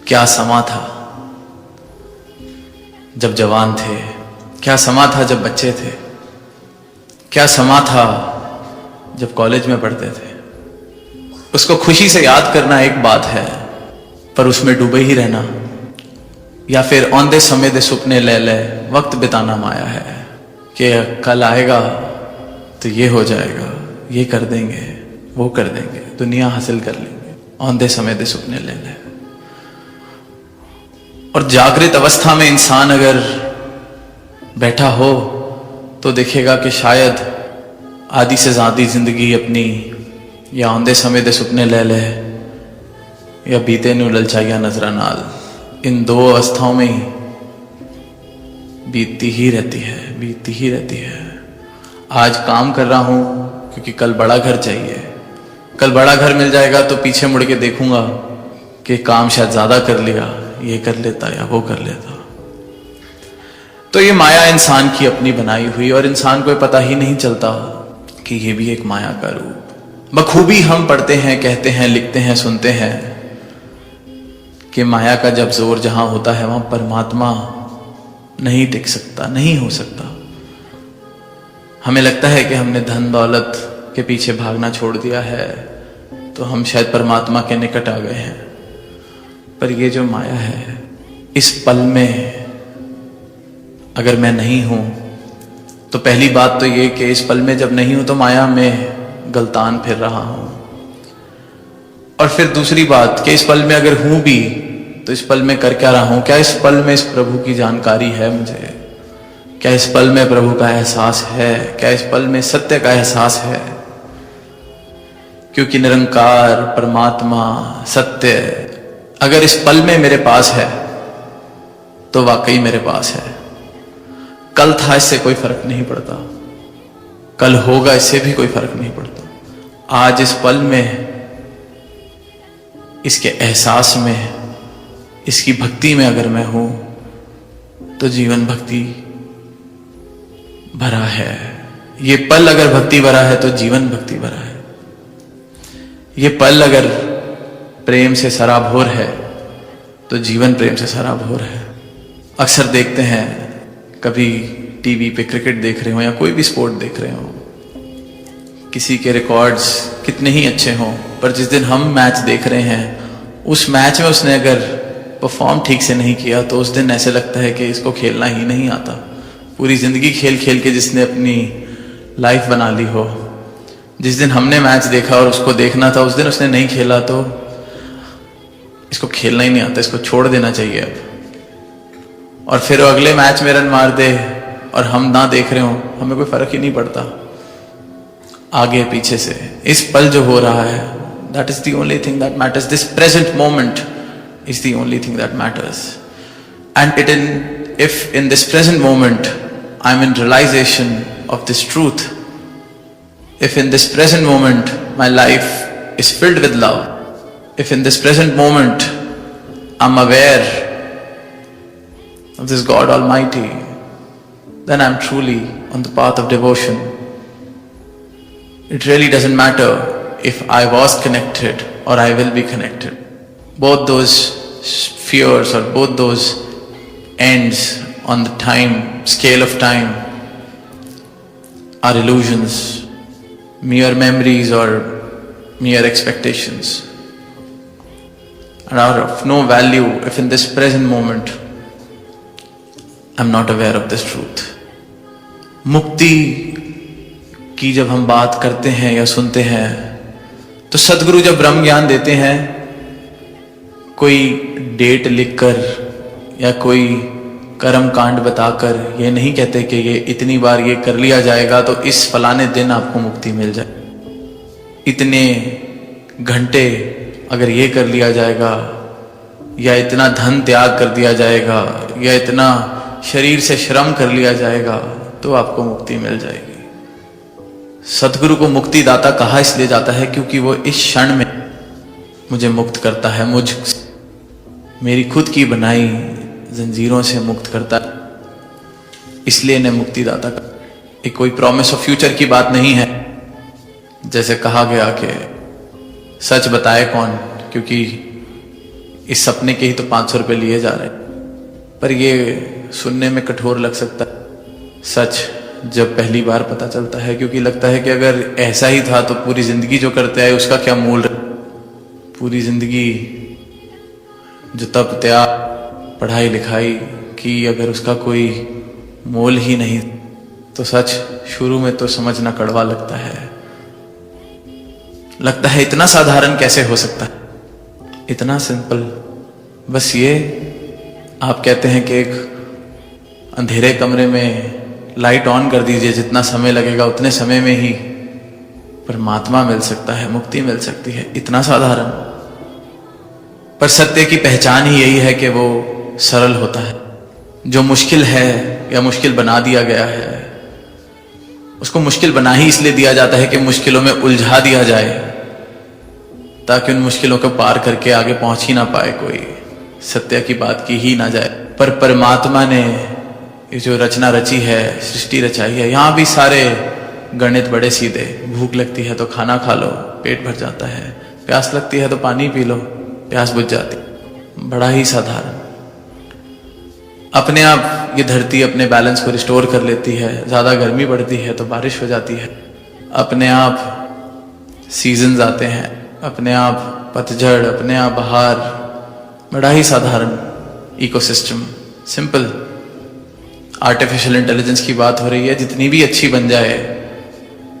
क्या समा था जब जवान थे, क्या समा था जब बच्चे थे, क्या समा था जब कॉलेज में पढ़ते थे। उसको खुशी से याद करना एक बात है, पर उसमें डूबे ही रहना, या फिर औंदे समय दे सुपने ले ले वक्त बिताना माया है। कि कल आएगा तो ये हो जाएगा, ये कर देंगे, वो कर देंगे, दुनिया हासिल कर लेंगे, औंदे समय दे सुपने ले ले। और जागृत अवस्था में इंसान अगर बैठा हो तो देखेगा कि शायद आधी से ज्यादा जिंदगी अपनी या औंदे समय दे सुपने ले ले या बीते नू ललचाइया नजरा नाल, इन दो अवस्थाओं में ही बीतती ही रहती है। आज काम कर रहा हूं क्योंकि कल बड़ा घर चाहिए, कल बड़ा घर मिल जाएगा तो पीछे मुड़ के देखूंगा कि काम शायद ज्यादा कर लिया, ये कर लेता या वो कर लेता। तो ये माया इंसान की अपनी बनाई हुई, और इंसान को पता ही नहीं चलता कि ये भी एक माया का रूप। बखूबी हम पढ़ते हैं, कहते हैं, लिखते हैं, सुनते हैं कि माया का जब जोर जहां होता है वहां परमात्मा नहीं टिक सकता, नहीं हो सकता। हमें लगता है कि हमने धन दौलत के पीछे भागना छोड़ दिया है तो हम शायद परमात्मा के निकट आ गए हैं। पर ये जो माया है, इस पल में अगर मैं नहीं हूं तो पहली बात तो ये कि इस पल में जब नहीं हूं तो माया में गलतान फिर रहा हूं। और फिर दूसरी बात कि इस पल में अगर हूं भी तो इस पल में कर क्या रहा हूं? क्या इस पल में इस प्रभु की जानकारी है मुझे? क्या इस पल में प्रभु का एहसास है? क्या इस पल में सत्य का एहसास है? क्योंकि निरंकार परमात्मा सत्य अगर इस पल में मेरे पास है तो वाकई मेरे पास है। कल था इससे कोई फर्क नहीं पड़ता, कल होगा इससे भी कोई फर्क नहीं पड़ता। आज इस पल में, इसके एहसास में, इसकी भक्ति में अगर मैं हूं तो जीवन भक्ति भरा है। ये पल अगर भक्ति भरा है तो जीवन भक्ति भरा है। ये पल अगर प्रेम से सराबोर है तो जीवन प्रेम से सराबोर है। अक्सर देखते हैं, कभी टीवी पे क्रिकेट देख रहे हो या कोई भी स्पोर्ट देख रहे हो, किसी के रिकॉर्ड्स कितने ही अच्छे हों, पर जिस दिन हम मैच देख रहे हैं उस मैच में उसने अगर परफॉर्म ठीक से नहीं किया तो उस दिन ऐसे लगता है कि इसको खेलना ही नहीं आता। पूरी जिंदगी खेल खेल के जिसने अपनी लाइफ बना ली हो, जिस दिन हमने मैच देखा और उसको देखना था उस दिन उसने नहीं खेला तो इसको खेलना ही नहीं आता, इसको छोड़ देना चाहिए अब। और फिर अगले मैच में रन मार दे और हम ना देख रहे हो, हमें कोई फर्क ही नहीं पड़ता। आगे पीछे से इस पल जो हो रहा है, that is the only thing that matters. This present moment is the only thing that matters. And if in this present moment I'm in realization of this truth, if in this present moment my life is filled with love, if in this present moment I'm aware of this God Almighty, then I'm truly on the path of devotion. It really doesn't matter if I was connected or I will be connected. Both those spheres or both those ends on the time scale of time are illusions, mere memories or mere expectations, and are of no value if in this present moment I'm not aware of this truth. मुक्ति की जब हम बात करते हैं या सुनते हैं तो सदगुरु जब ब्रह्म ज्ञान देते हैं, कोई डेट लिखकर या कोई कर्म कांड बताकर ये नहीं कहते कि ये इतनी बार ये कर लिया जाएगा तो इस फलाने दिन आपको मुक्ति मिल जाए, इतने घंटे अगर ये कर लिया जाएगा या इतना धन त्याग कर दिया जाएगा या इतना शरीर से श्रम कर लिया जाएगा तो आपको मुक्ति मिल जाएगी। सतगुरु को मुक्ति दाता कहा इसलिए जाता है क्योंकि वो इस क्षण में मुझे मुक्त करता है, मेरी खुद की बनाई जंजीरों से मुक्त करता है, इसलिए इन्हें मुक्ति दाता का। एक कोई प्रॉमिस ऑफ फ्यूचर की बात नहीं है, जैसे कहा गया कि सच बताए कौन, क्योंकि इस सपने के ही तो 500 रुपये लिए जा रहे हैं। पर ये सुनने में कठोर लग सकता है, सच जब पहली बार पता चलता है, क्योंकि लगता है कि अगर ऐसा ही था तो पूरी जिंदगी जो करते आए उसका क्या मूल, पूरी जिंदगी जो तप त्याग पढ़ाई लिखाई की अगर उसका कोई मोल ही नहीं, तो सच शुरू में तो समझना कड़वा लगता है। लगता है इतना साधारण कैसे हो सकता है, इतना सिंपल। बस ये आप कहते हैं कि एक अंधेरे कमरे में लाइट ऑन कर दीजिए, जितना समय लगेगा उतने समय में ही परमात्मा मिल सकता है, मुक्ति मिल सकती है, इतना साधारण। पर सत्य की पहचान ही यही है कि वो सरल होता है। जो मुश्किल है या मुश्किल बना दिया गया है, उसको मुश्किल बना ही इसलिए दिया जाता है कि मुश्किलों में उलझा दिया जाए, ताकि उन मुश्किलों को पार करके आगे पहुंच ही ना पाए कोई, सत्य की बात की ही ना जाए। पर परमात्मा ने ये जो रचना रची है, सृष्टि रचाई है, यहां भी सारे गणित बड़े सीधे। भूख लगती है तो खाना खा लो, पेट भर जाता है, प्यास लगती है तो पानी पी लो, प्यास बुझ जाती, बड़ा ही साधारण। अपने आप ये धरती अपने बैलेंस को रिस्टोर कर लेती है, ज्यादा गर्मी बढ़ती है तो बारिश हो जाती है, अपने आप सीजन्स आते हैं, अपने आप पतझड़, अपने आप बहार, बड़ा ही साधारण इकोसिस्टम, सिंपल। आर्टिफिशियल इंटेलिजेंस की बात हो रही है, जितनी भी अच्छी बन जाए,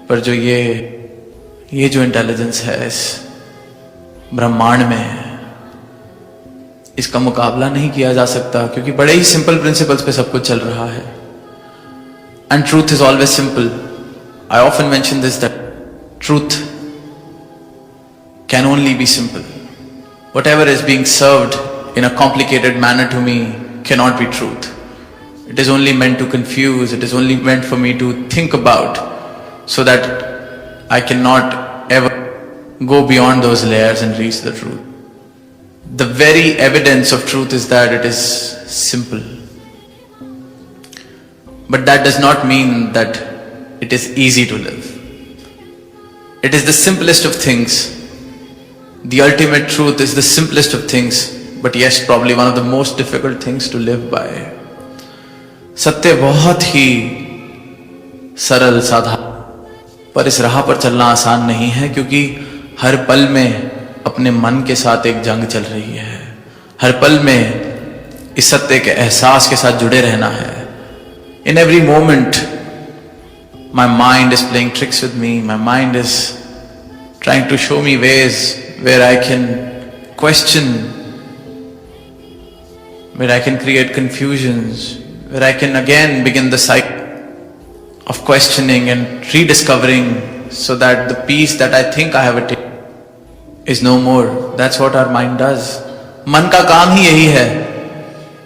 पर जो ये जो इंटेलिजेंस है इस ब्रह्मांड में, इसका मुकाबला नहीं किया जा सकता, क्योंकि बड़े ही सिंपल प्रिंसिपल्स पे सब कुछ चल रहा है। And truth is always simple. I often mention this, that truth can only be simple. Whatever is being served in a complicated manner to me cannot be truth. It is only meant to confuse, it is only meant for me to think about, so that I cannot ever go beyond those layers and reach the truth. The very evidence of truth is that it is simple. But that does not mean that it is easy to live. It is the simplest of things. The ultimate truth is the simplest of things, but yes, probably one of the most difficult things to live by. सत्य बहुत ही सरल साधा, पर इस राह पर चलना आसान नहीं है, क्योंकि हर पल में अपने मन के साथ एक जंग चल रही है। हर पल में इस सत्य के एहसास के साथ जुड़े रहना है। In every moment my mind is playing tricks with me, my mind is trying to show me ways where I can question, where I can create confusions, where I can again begin the cycle of questioning and rediscovering, so that the peace that I think I have attained is no more. That's what our mind does. मन का काम ही यही है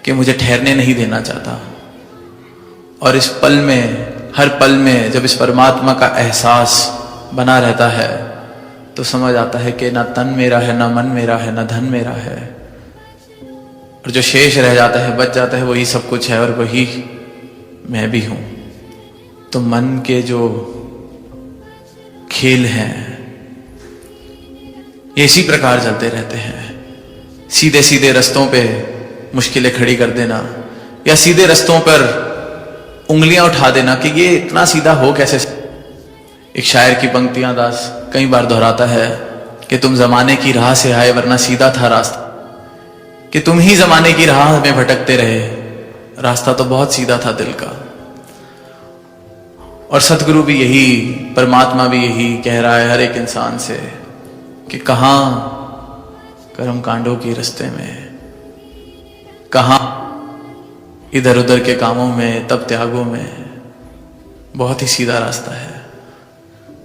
कि मुझे ठहरने नहीं देना चाहता। और इस पल में, हर पल में जब इस परमात्मा का एहसास बना रहता है, तो समझ आता है कि ना तन मेरा है, ना मन मेरा है, ना धन मेरा है, और जो शेष रह जाता है, बच जाता है, वही सब कुछ है और वही मैं भी हूं। तो मन के जो खेल हैं ये इसी प्रकार चलते रहते हैं। सीधे सीधे रस्तों पे मुश्किलें खड़ी कर देना, या सीधे रस्तों पर उंगलियां उठा देना कि ये इतना सीधा हो कैसे। एक शायर की पंक्तियां दास कई बार दोहराता है कि तुम जमाने की राह से आए वरना सीधा था रास्ता, कि तुम ही जमाने की राह में भटकते रहे, रास्ता तो बहुत सीधा था दिल का। और सतगुरु भी यही, परमात्मा भी यही कह रहा है हर एक इंसान से कि कहां कर्म कांडों के रास्ते में, कहां इधर उधर के कामों में, तब त्यागों में, बहुत ही सीधा रास्ता है।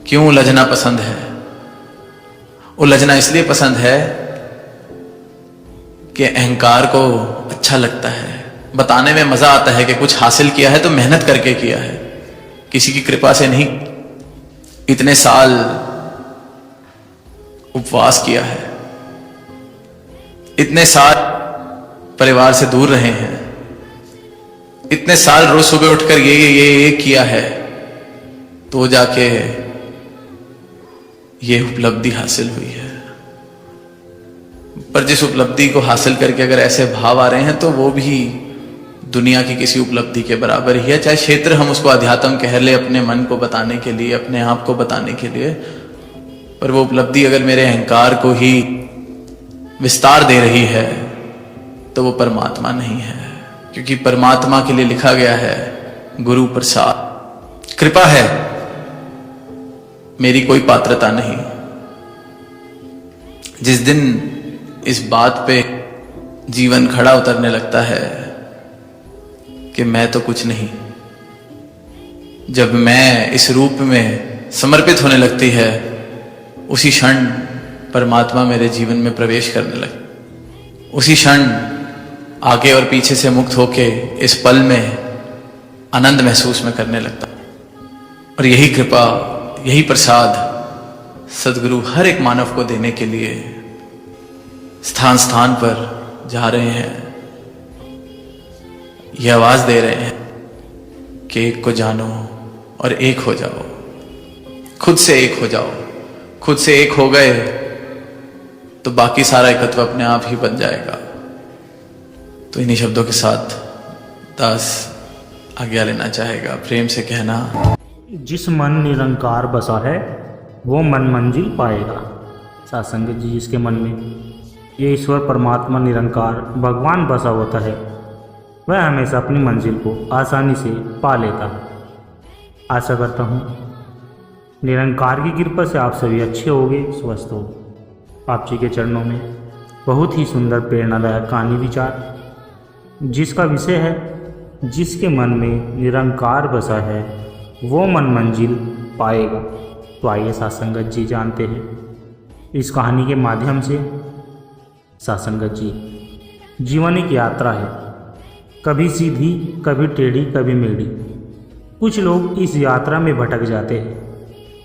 क्यों उलझना पसंद है? उलझना इसलिए पसंद है कि अहंकार को अच्छा लगता है, बताने में मजा आता है कि कुछ हासिल किया है तो मेहनत करके किया है, किसी की कृपा से नहीं। इतने साल उपवास किया है, इतने साल परिवार से दूर रहे हैं, इतने साल रोज सुबह उठकर ये किया है, तो जाके ये उपलब्धि हासिल हुई है। पर जिस उपलब्धि को हासिल करके अगर ऐसे भाव आ रहे हैं, तो वो भी दुनिया की किसी उपलब्धि के बराबर ही है। चाहे क्षेत्र हम उसको अध्यात्म कह ले, अपने मन को बताने के लिए, अपने आप को बताने के लिए, पर वो उपलब्धि अगर मेरे अहंकार को ही विस्तार दे रही है, तो वो परमात्मा नहीं है। क्योंकि परमात्मा के लिए लिखा गया है गुरु प्रसाद, कृपा है, मेरी कोई पात्रता नहीं। जिस दिन इस बात पे जीवन खड़ा उतरने लगता है कि मैं तो कुछ नहीं, जब मैं इस रूप में समर्पित होने लगती है, उसी क्षण परमात्मा मेरे जीवन में प्रवेश करने लगे। उसी क्षण आगे और पीछे से मुक्त होके इस पल में आनंद महसूस में करने लगता। और यही कृपा, यही प्रसाद सदगुरु हर एक मानव को देने के लिए स्थान स्थान पर जा रहे हैं। यह आवाज दे रहे हैं कि एक को जानो और एक हो जाओ, खुद से एक हो जाओ। खुद से एक हो गए तो बाकी सारा एकत्व अपने आप ही बन जाएगा। तो इन्हीं शब्दों के साथ दास आज्ञा लेना चाहेगा, प्रेम से कहना, जिस मन निरंकार बसा है वो मन मंजिल पाएगा। सासंग जी, जिसके मन में ये ईश्वर परमात्मा निरंकार भगवान बसा होता है, वह हमेशा अपनी मंजिल को आसानी से पा लेता है। आशा करता हूँ निरंकार की कृपा से आप सभी अच्छे होंगे, स्वस्थ हो। आप जी के चरणों में बहुत ही सुंदर प्रेरणादायक कहानी विचार, जिसका विषय है जिसके मन में निरंकार बसा है वो मन मंजिल पाएगा। तो आइए सासंगत जी जानते हैं इस कहानी के माध्यम से। सासंगत जी, जीवन एक यात्रा है, कभी सीधी, कभी टेढ़ी, कभी मेढ़ी। कुछ लोग इस यात्रा में भटक जाते हैं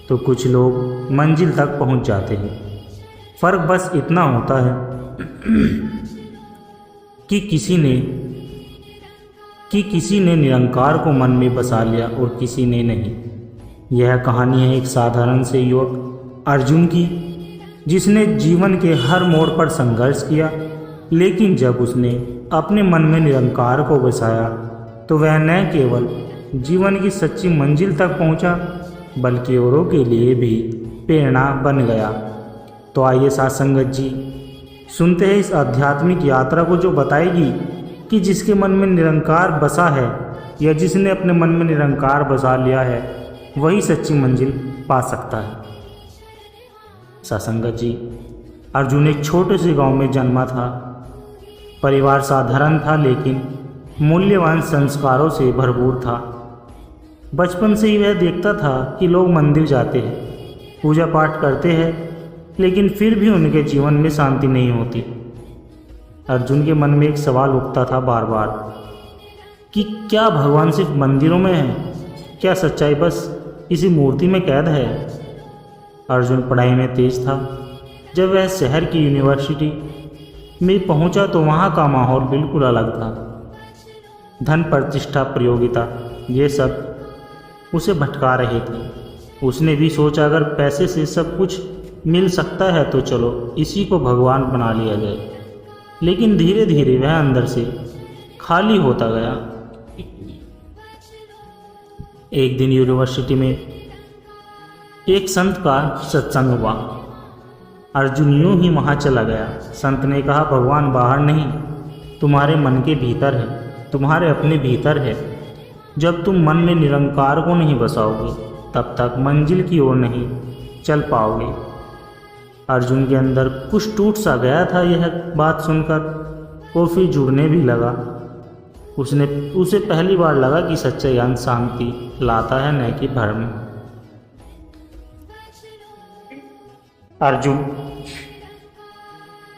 तो कुछ लोग मंजिल तक पहुंच जाते हैं। फर्क बस इतना होता है कि किसी ने निरंकार को मन में बसा लिया और किसी ने नहीं। यह कहानी है एक साधारण से युवक अर्जुन की, जिसने जीवन के हर मोड़ पर संघर्ष किया, लेकिन जब उसने अपने मन में निरंकार को बसाया तो वह न केवल जीवन की सच्ची मंजिल तक पहुंचा, बल्कि औरों के लिए भी प्रेरणा बन गया। तो आइए साथ संगत जी सुनते हैं इस आध्यात्मिक यात्रा को, जो बताएगी कि जिसके मन में निरंकार बसा है या जिसने अपने मन में निरंकार बसा लिया है वही सच्ची मंजिल पा सकता है। सासंगत जी, अर्जुन एक छोटे से गांव में जन्मा था। परिवार साधारण था लेकिन मूल्यवान संस्कारों से भरपूर था। बचपन से ही वह देखता था कि लोग मंदिर जाते हैं, पूजा पाठ करते हैं, लेकिन फिर भी उनके जीवन में शांति नहीं होती। अर्जुन के मन में एक सवाल उठता था बार बार कि क्या भगवान सिर्फ मंदिरों में है? क्या सच्चाई बस किसी मूर्ति में कैद है? अर्जुन पढ़ाई में तेज था। जब वह शहर की यूनिवर्सिटी में पहुंचा तो वहां का माहौल बिल्कुल अलग था। धन, प्रतिष्ठा, प्रतियोगिता, ये सब उसे भटका रहे थे। उसने भी सोचा अगर पैसे से सब कुछ मिल सकता है तो चलो इसी को भगवान बना लिया जाए। लेकिन धीरे धीरे वह अंदर से खाली होता गया। एक दिन यूनिवर्सिटी में एक संत का सत्संग हुआ। अर्जुन यूं ही वहाँ चला गया। संत ने कहा, भगवान बाहर नहीं, तुम्हारे मन के भीतर है, तुम्हारे अपने भीतर है। जब तुम मन में निरंकार को नहीं बसाओगे तब तक मंजिल की ओर नहीं चल पाओगे। अर्जुन के अंदर कुछ टूट सा गया था यह बात सुनकर, और फिर जुड़ने भी लगा। उसे पहली बार लगा कि सच्चा ज्ञान शांति लाता है, न कि भ्रम।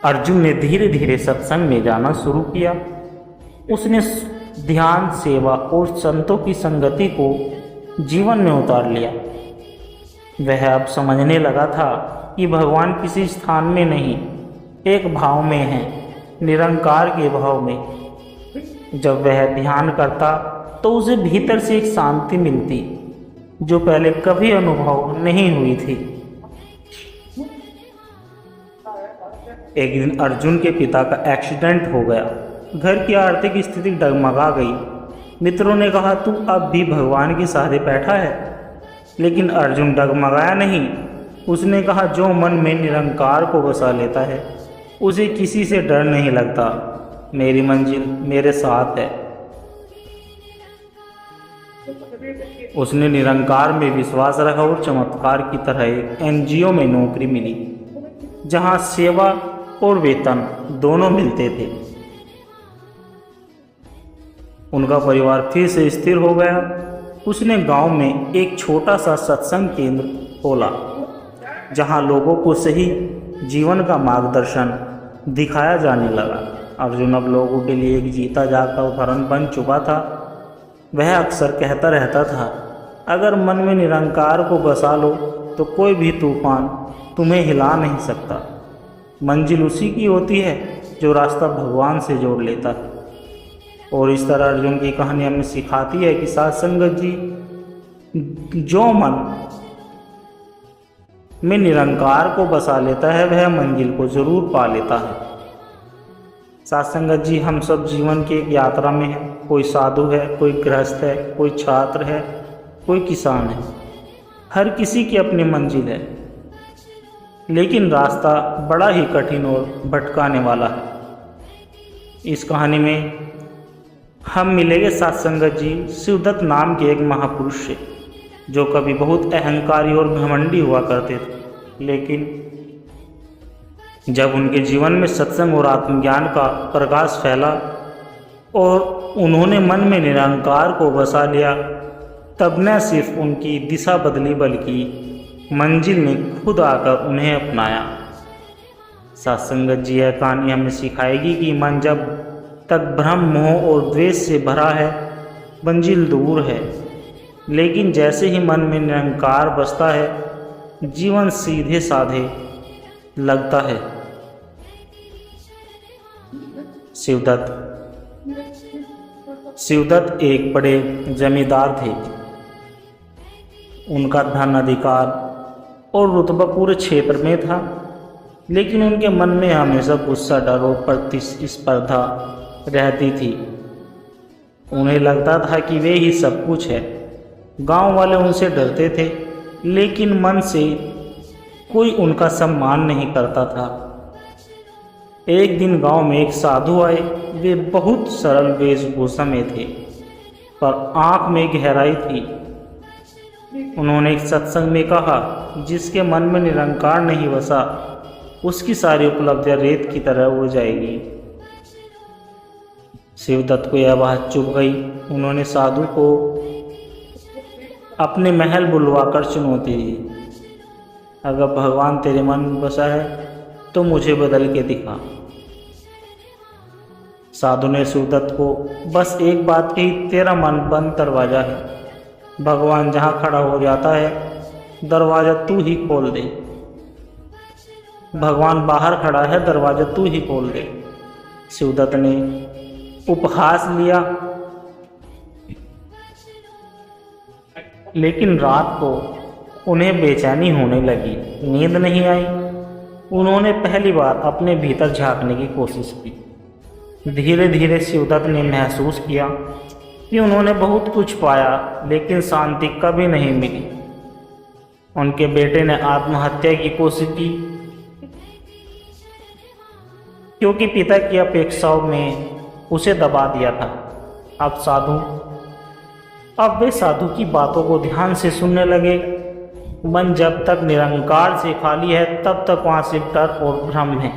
अर्जुन ने धीरे धीरे सत्संग में जाना शुरू किया। उसने ध्यान, सेवा और संतों की संगति को जीवन में उतार लिया। वह अब समझने लगा था कि भगवान किसी स्थान में नहीं, एक भाव में है, निरंकार के भाव में। जब वह ध्यान करता तो उसे भीतर से एक शांति मिलती जो पहले कभी अनुभव नहीं हुई थी। एक दिन अर्जुन के पिता का एक्सीडेंट हो गया। घर की आर्थिक स्थिति डगमगा गई। मित्रों ने कहा, तू अब भी भगवान के सहारे बैठा है। लेकिन अर्जुन डगमगाया नहीं। उसने कहा, जो मन में निरंकार को बसा लेता है उसे किसी से डर नहीं लगता। मेरी मंजिल मेरे साथ है। उसने निरंकार में विश्वास रखा और चमत्कार की तरह एक एनजीओ में नौकरी मिली, जहां सेवा और वेतन दोनों मिलते थे। उनका परिवार फिर से स्थिर हो गया। उसने गांव में एक छोटा सा सत्संग केंद्र खोला, जहां लोगों को सही जीवन का मार्गदर्शन दिखाया जाने लगा। अर्जुन अब लोगों के लिए एक जीता जागता उदाहरण बन चुका था। वह अक्सर कहता रहता था, अगर मन में निरंकार को बसा लो तो कोई भी तूफान तुम्हें हिला नहीं सकता। मंजिल उसी की होती है जो रास्ता भगवान से जोड़ लेता है। और इस तरह अर्जुन की कहानी हमें सिखाती है कि साथ संगत जी, जो मन में निरंकार को बसा लेता है वह मंजिल को जरूर पा लेता है। साथ संगत जी, हम सब जीवन की एक यात्रा में हैं। कोई साधु है, कोई गृहस्थ है, कोई छात्र है, कोई किसान है। हर किसी की अपनी मंजिल है, लेकिन रास्ता बड़ा ही कठिन और भटकाने वाला है। इस कहानी में हम मिलेंगे साथ संगत जी शिवदत्त नाम के एक महापुरुष से, जो कभी बहुत अहंकारी और घमंडी हुआ करते थे। लेकिन जब उनके जीवन में सत्संग और आत्मज्ञान का प्रकाश फैला और उन्होंने मन में निरंकार को बसा लिया, तब न सिर्फ उनकी दिशा बदली बल्कि मंजिल ने खुद आकर उन्हें अपनाया। सत्संगत जी, यह कहानी हमें सिखाएगी कि मन जब तक भ्रम, मोह और द्वेष से भरा है, मंजिल दूर है। लेकिन जैसे ही मन में निरंकार बसता है, जीवन सीधे साधे लगता है। शिवदत्त एक बड़े जमींदार थे। उनका धन, अधिकार और रुतबा पूरे क्षेत्र में था, लेकिन उनके मन में हमेशा गुस्सा, डर और प्रतिस्पर्धा रहती थी। उन्हें लगता था कि वे ही सब कुछ है। गांव वाले उनसे डरते थे, लेकिन मन से कोई उनका सम्मान नहीं करता था। एक दिन गांव में एक साधु आए। वे बहुत सरल वेशभूषा में थे, पर आंख में गहराई थी। उन्होंने एक सत्संग में कहा, जिसके मन में निरंकार नहीं बसा, उसकी सारी उपलब्धियां रेत की तरह उड़ जाएगी। शिवदत्त को यह बात चुभ गई। उन्होंने साधु को अपने महल बुलवाकर चुनौती दी, अगर भगवान तेरे मन में बसा है तो मुझे बदल के दिखा। साधु ने शिवदत्त को बस एक बात कही, तेरा मन बंद दरवाजा है, भगवान जहाँ खड़ा हो जाता है दरवाजा तू ही खोल दे। भगवान बाहर खड़ा है, दरवाजा तू ही खोल दे। शिवदत्त ने उपहास लिया, लेकिन रात को उन्हें बेचैनी होने लगी, नींद नहीं आई। उन्होंने पहली बार अपने भीतर झांकने की कोशिश की। धीरे धीरे शिवदत्त ने महसूस किया कि उन्होंने बहुत कुछ पाया, लेकिन शांति कभी नहीं मिली। उनके बेटे ने आत्महत्या की कोशिश की, क्योंकि पिता की अपेक्षाओं में उसे दबा दिया था। अब वे साधु की बातों को ध्यान से सुनने लगे। मन जब तक निरंकार से खाली है, तब तक वहां से डर और भ्रम है।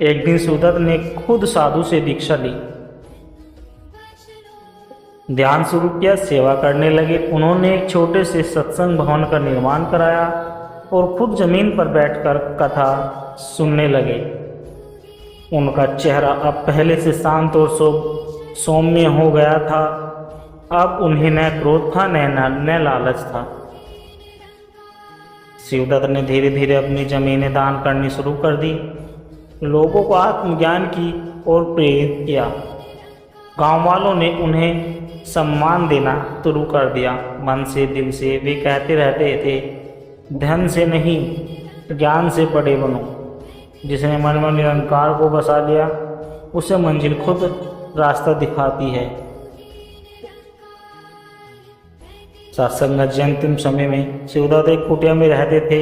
एक दिन शिवदत्त ने खुद साधु से दीक्षा ली, ध्यान शुरू किया, सेवा करने लगे। उन्होंने एक छोटे से सत्संग भवन का निर्माण कराया और खुद जमीन पर बैठकर कथा सुनने लगे। उनका चेहरा अब पहले से शांत और सौम्य हो गया था। अब उन्हें न क्रोध था न लालच था। शिवदत्त ने धीरे धीरे अपनी जमीनें दान करनी शुरू कर दी, लोगों को आत्मज्ञान की ओर प्रेरित किया। गांव वालों ने उन्हें सम्मान देना शुरू कर दिया। मन से दिल से वे कहते रहते थे, धन से नहीं ज्ञान से बड़े बनो। जिसने मन में निरंकार को बसा लिया, उसे मंजिल खुद रास्ता दिखाती है। सत्संग के अंतिम समय में शिवदत्त एक कुटिया में रहते थे।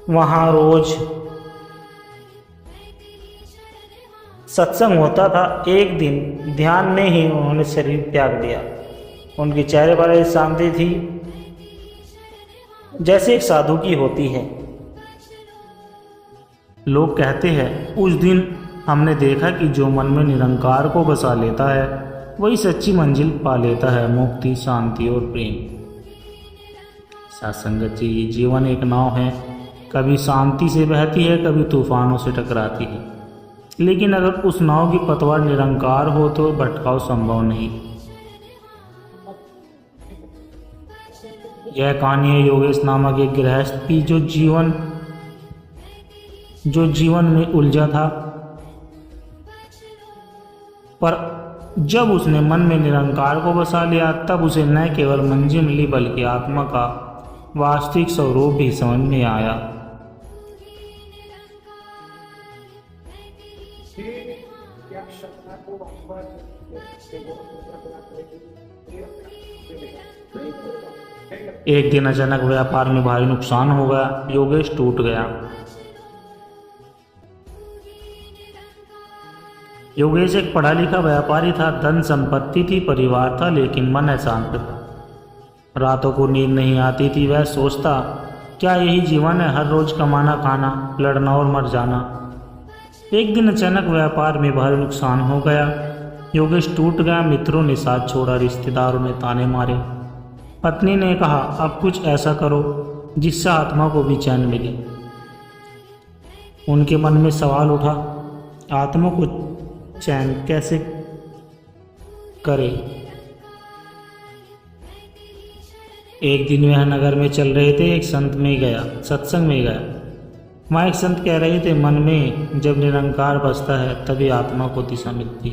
वहां रोज सत्संग होता था। एक दिन ध्यान में ही उन्होंने शरीर त्याग दिया। उनके चेहरे पर एक शांति थी, जैसे एक साधु की होती है। लोग कहते हैं, उस दिन हमने देखा कि जो मन में निरंकार को बसा लेता है, वही सच्ची मंजिल पा लेता है, मुक्ति, शांति और प्रेम। सत्संगत जी, जीवन एक नाव है, कभी शांति से बहती है, कभी तूफानों से टकराती है। लेकिन अगर उस नाव की पतवार निरंकार हो तो भटकाव संभव नहीं। यह कहानी है योगेश नामक एक गृहस्थ की, जो जीवन में उलझा था, पर जब उसने मन में निरंकार को बसा लिया, तब उसे न केवल मंजिल मिली, बल्कि आत्मा का वास्तविक स्वरूप भी समझ में आया। एक दिन अचानक व्यापार में भारी नुकसान हो गया। योगेश टूट गया। योगेश एक पढ़ा लिखा व्यापारी था, धन संपत्ति थी, परिवार था, लेकिन मन अशांत था। रातों को नींद नहीं आती थी। वह सोचता, क्या यही जीवन है, हर रोज कमाना, खाना, लड़ना और मर जाना। एक दिन अचानक व्यापार में भारी नुकसान हो गया। योगेश टूट गया। मित्रों ने साथ छोड़ा, रिश्तेदारों ने ताने मारे। पत्नी ने कहा, अब कुछ ऐसा करो जिससे आत्मा को भी चैन मिले। उनके मन में सवाल उठा, आत्मा को चैन कैसे करे। एक दिन वह नगर में चल रहे थे। एक सत्संग में गया। वहाँ एक संत कह रहे थे, मन में जब निरंकार बसता है, तभी आत्मा को दिशा मिलती।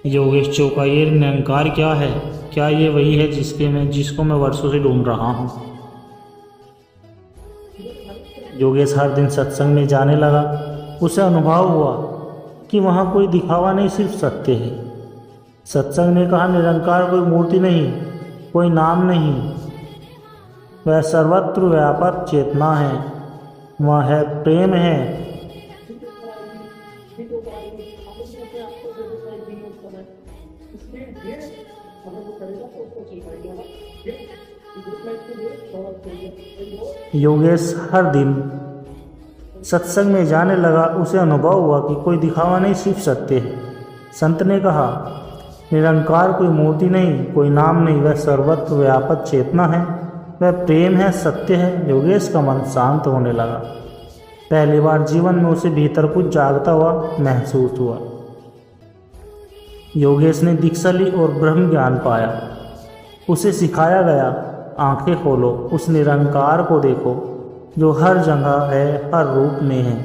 योगेश चौंका, ये निरंकार क्या है? क्या ये वही है जिसको मैं वर्षों से ढूंढ रहा हूँ? योगेश हर दिन सत्संग में जाने लगा। उसे अनुभव हुआ कि वहाँ कोई दिखावा नहीं, सिर्फ सत्य है। सत्संग ने कहा, निरंकार कोई मूर्ति नहीं, कोई नाम नहीं, वह सर्वत्र व्यापक चेतना है, वह है प्रेम है। योगेश हर दिन सत्संग में जाने लगा। उसे अनुभव हुआ कि कोई दिखावा नहीं, सिर्फ सत्य है। संत ने कहा, निरंकार कोई मूर्ति नहीं, कोई नाम नहीं, वह सर्वत्र व्यापक चेतना है, वह प्रेम है, सत्य है। योगेश का मन शांत होने लगा। पहली बार जीवन में उसे भीतर कुछ जागता हुआ महसूस हुआ। योगेश ने दीक्षा ली और ब्रह्म ज्ञान पाया। उसे सिखाया गया, आंखें खोलो, उस निरंकार को देखो जो हर जगह है, हर रूप में है।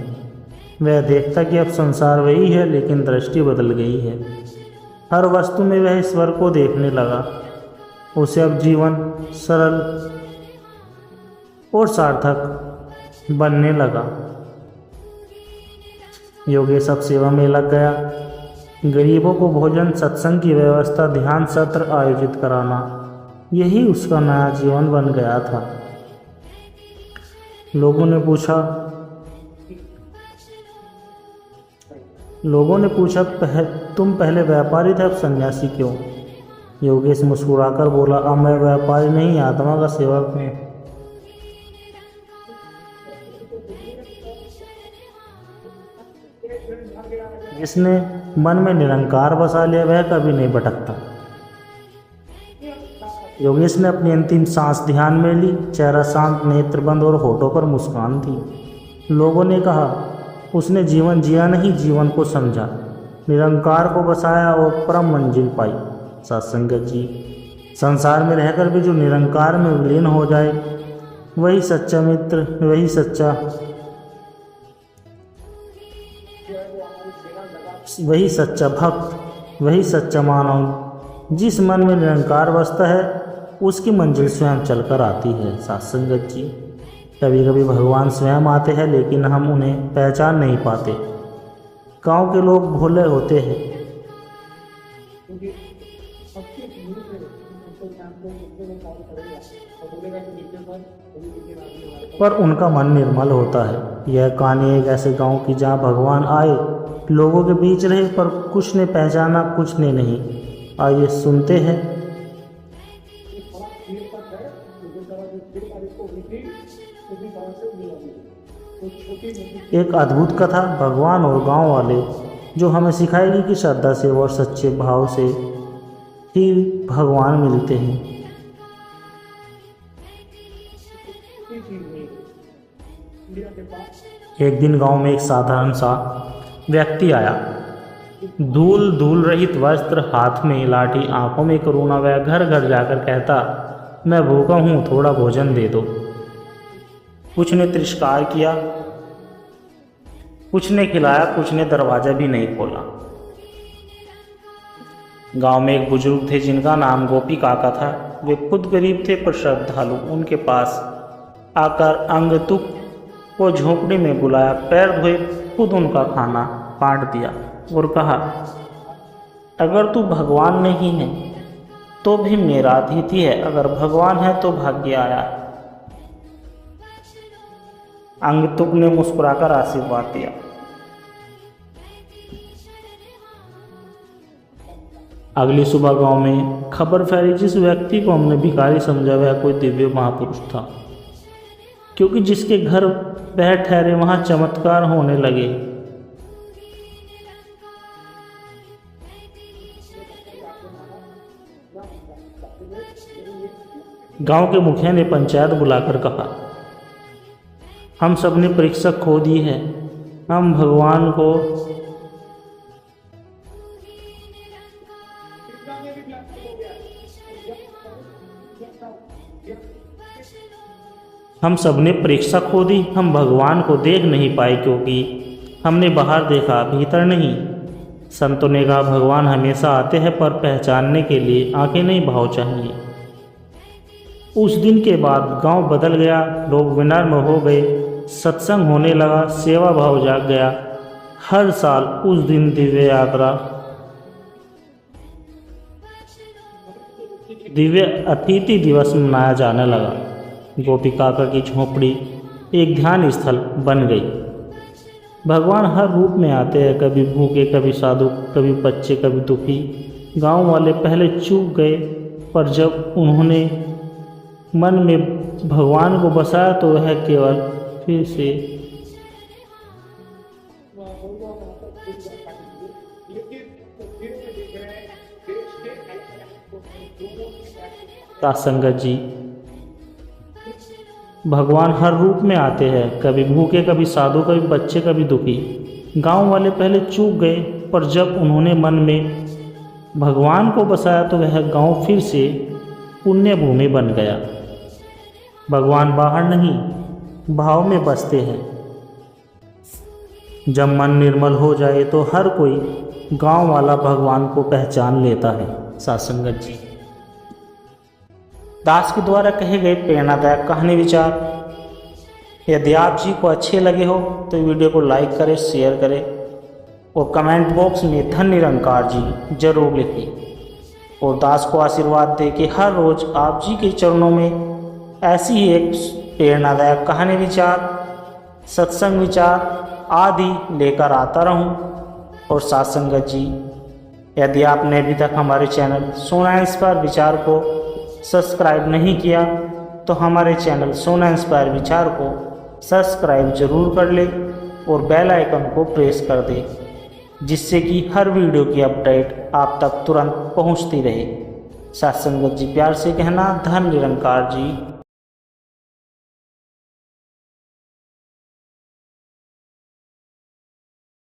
वह देखता कि अब संसार वही है, लेकिन दृष्टि बदल गई है। हर वस्तु में वह ईश्वर को देखने लगा। उसे अब जीवन सरल और सार्थक बनने लगा। योगेश अब सेवा में लग गया। गरीबों को भोजन, सत्संग की व्यवस्था, ध्यान सत्र आयोजित कराना, यही उसका नया जीवन बन गया था। लोगों ने पूछा, तुम पहले व्यापारी थे, अब सन्यासी क्यों? योगेश मुस्कुराकर बोला, अब मैं व्यापारी नहीं, आत्मा का सेवक हूँ। जिसने मन में निरंकार बसा लिया, वह कभी नहीं भटकता। योगेश ने अपनी अंतिम सांस ध्यान में ली। चेहरा शांत, नेत्र बंद और होठों पर मुस्कान थी। लोगों ने कहा, उसने जीवन जिया नहीं, जीवन को समझा, निरंकार को बसाया और परम मंजिल पाई। सत्संगत जी, संसार में रहकर भी जो निरंकार में विलीन हो जाए, वही सच्चा मित्र, वही सच्चा भक्त, वही सच्चा मानव। जिस मन में निरंकार बसता है, उसकी मंजिल स्वयं चलकर आती है। सत्संगत जी, कभी कभी भगवान स्वयं आते हैं, लेकिन हम उन्हें पहचान नहीं पाते। गांव के लोग भोले होते हैं, पर उनका मन निर्मल होता है। यह कहानी एक ऐसे गांव की जहां भगवान आए, लोगों के बीच रहे, पर कुछ ने पहचाना, कुछ ने नहीं। आइए सुनते हैं। एक अद्भुत कथा, भगवान और गांव वाले, जो हमें सिखाएगी कि श्रद्धा से और सच्चे भाव से ही भगवान मिलते हैं। एक दिन गांव में एक साधारण सा व्यक्ति आया। धूल रहित वस्त्र, हाथ में लाठी, आंखों में करुणा। वह घर घर जाकर कहता, मैं भूखा हूँ, थोड़ा भोजन दे दो। कुछ ने तिरस्कार किया, कुछ ने खिलाया, कुछ ने दरवाजा भी नहीं खोला। गांव में एक बुजुर्ग थे जिनका नाम गोपी काका था। वे खुद गरीब थे पर श्रद्धालु। उनके पास आकर अंगतुक को झोपड़ी में बुलाया, पैर धोए, खुद उनका खाना बांट दिया और कहा, अगर तू भगवान नहीं है तो भी मेरा अतिथि है, अगर भगवान है तो भाग्य आया। अंगतुक ने मुस्कुराकर आशीर्वाद दिया। अगली सुबह गांव में खबर फैली, जिस व्यक्ति को हमने भिखारी समझा वह कोई दिव्य महापुरुष था, क्योंकि जिसके घर वह ठहरे वहां चमत्कार होने लगे। गांव के मुखिया ने पंचायत बुलाकर कहा, हम सब ने परीक्षा खो दी है, हम भगवान को देख नहीं पाए, क्योंकि हमने बाहर देखा, भीतर नहीं। संतों ने कहा भगवान हमेशा आते हैं पर पहचानने के लिए आंखें नहीं भाव चाहिए। उस दिन के बाद गांव बदल गया, लोग विनम्र हो गए, सत्संग होने लगा, सेवा भाव जाग गया। हर साल उस दिन दिव्य अतिथि दिवस मनाया जाने लगा। गोपी काका की झोपड़ी एक ध्यान स्थल बन गई। भगवान हर रूप में आते हैं, कभी भूखे, कभी साधु, कभी बच्चे, कभी दुखी। गांव वाले पहले चूक गए, पर जब उन्होंने मन में भगवान को बसाया तो वह केवल फिर से संगत जी, भगवान हर रूप में आते हैं, कभी भूखे, कभी साधु, कभी बच्चे, कभी दुखी। गांव वाले पहले चूक गए, पर जब उन्होंने मन में भगवान को बसाया तो वह गांव फिर से पुण्य भूमि बन गया। भगवान बाहर नहीं, भाव में बसते हैं। जब मन निर्मल हो जाए तो हर कोई गांव वाला भगवान को पहचान लेता है। सत्संगत जी, दास के द्वारा कहे गए प्रेरणादायक कहानी विचार यदि आप जी को अच्छे लगे हो तो वीडियो को लाइक करें, शेयर करें और कमेंट बॉक्स में धन निरंकार जी जरूर लिखें और दास को आशीर्वाद दे कि हर रोज आप जी के चरणों में ऐसी ही एक प्रेरणादायक कहानी विचार, सत्संग विचार आदि लेकर आता रहूं। और सत्संगत जी, यदि आपने अभी तक हमारे चैनल सोना इंस्पायर विचार को सब्सक्राइब नहीं किया तो हमारे चैनल सोना इंस्पायर विचार को सब्सक्राइब जरूर कर ले और बेल आइकन को प्रेस कर दे, जिससे कि हर वीडियो की अपडेट आप तक तुरंत पहुंचती रहे। सत्संगत जी, प्यार से कहना धन निरंकार जी।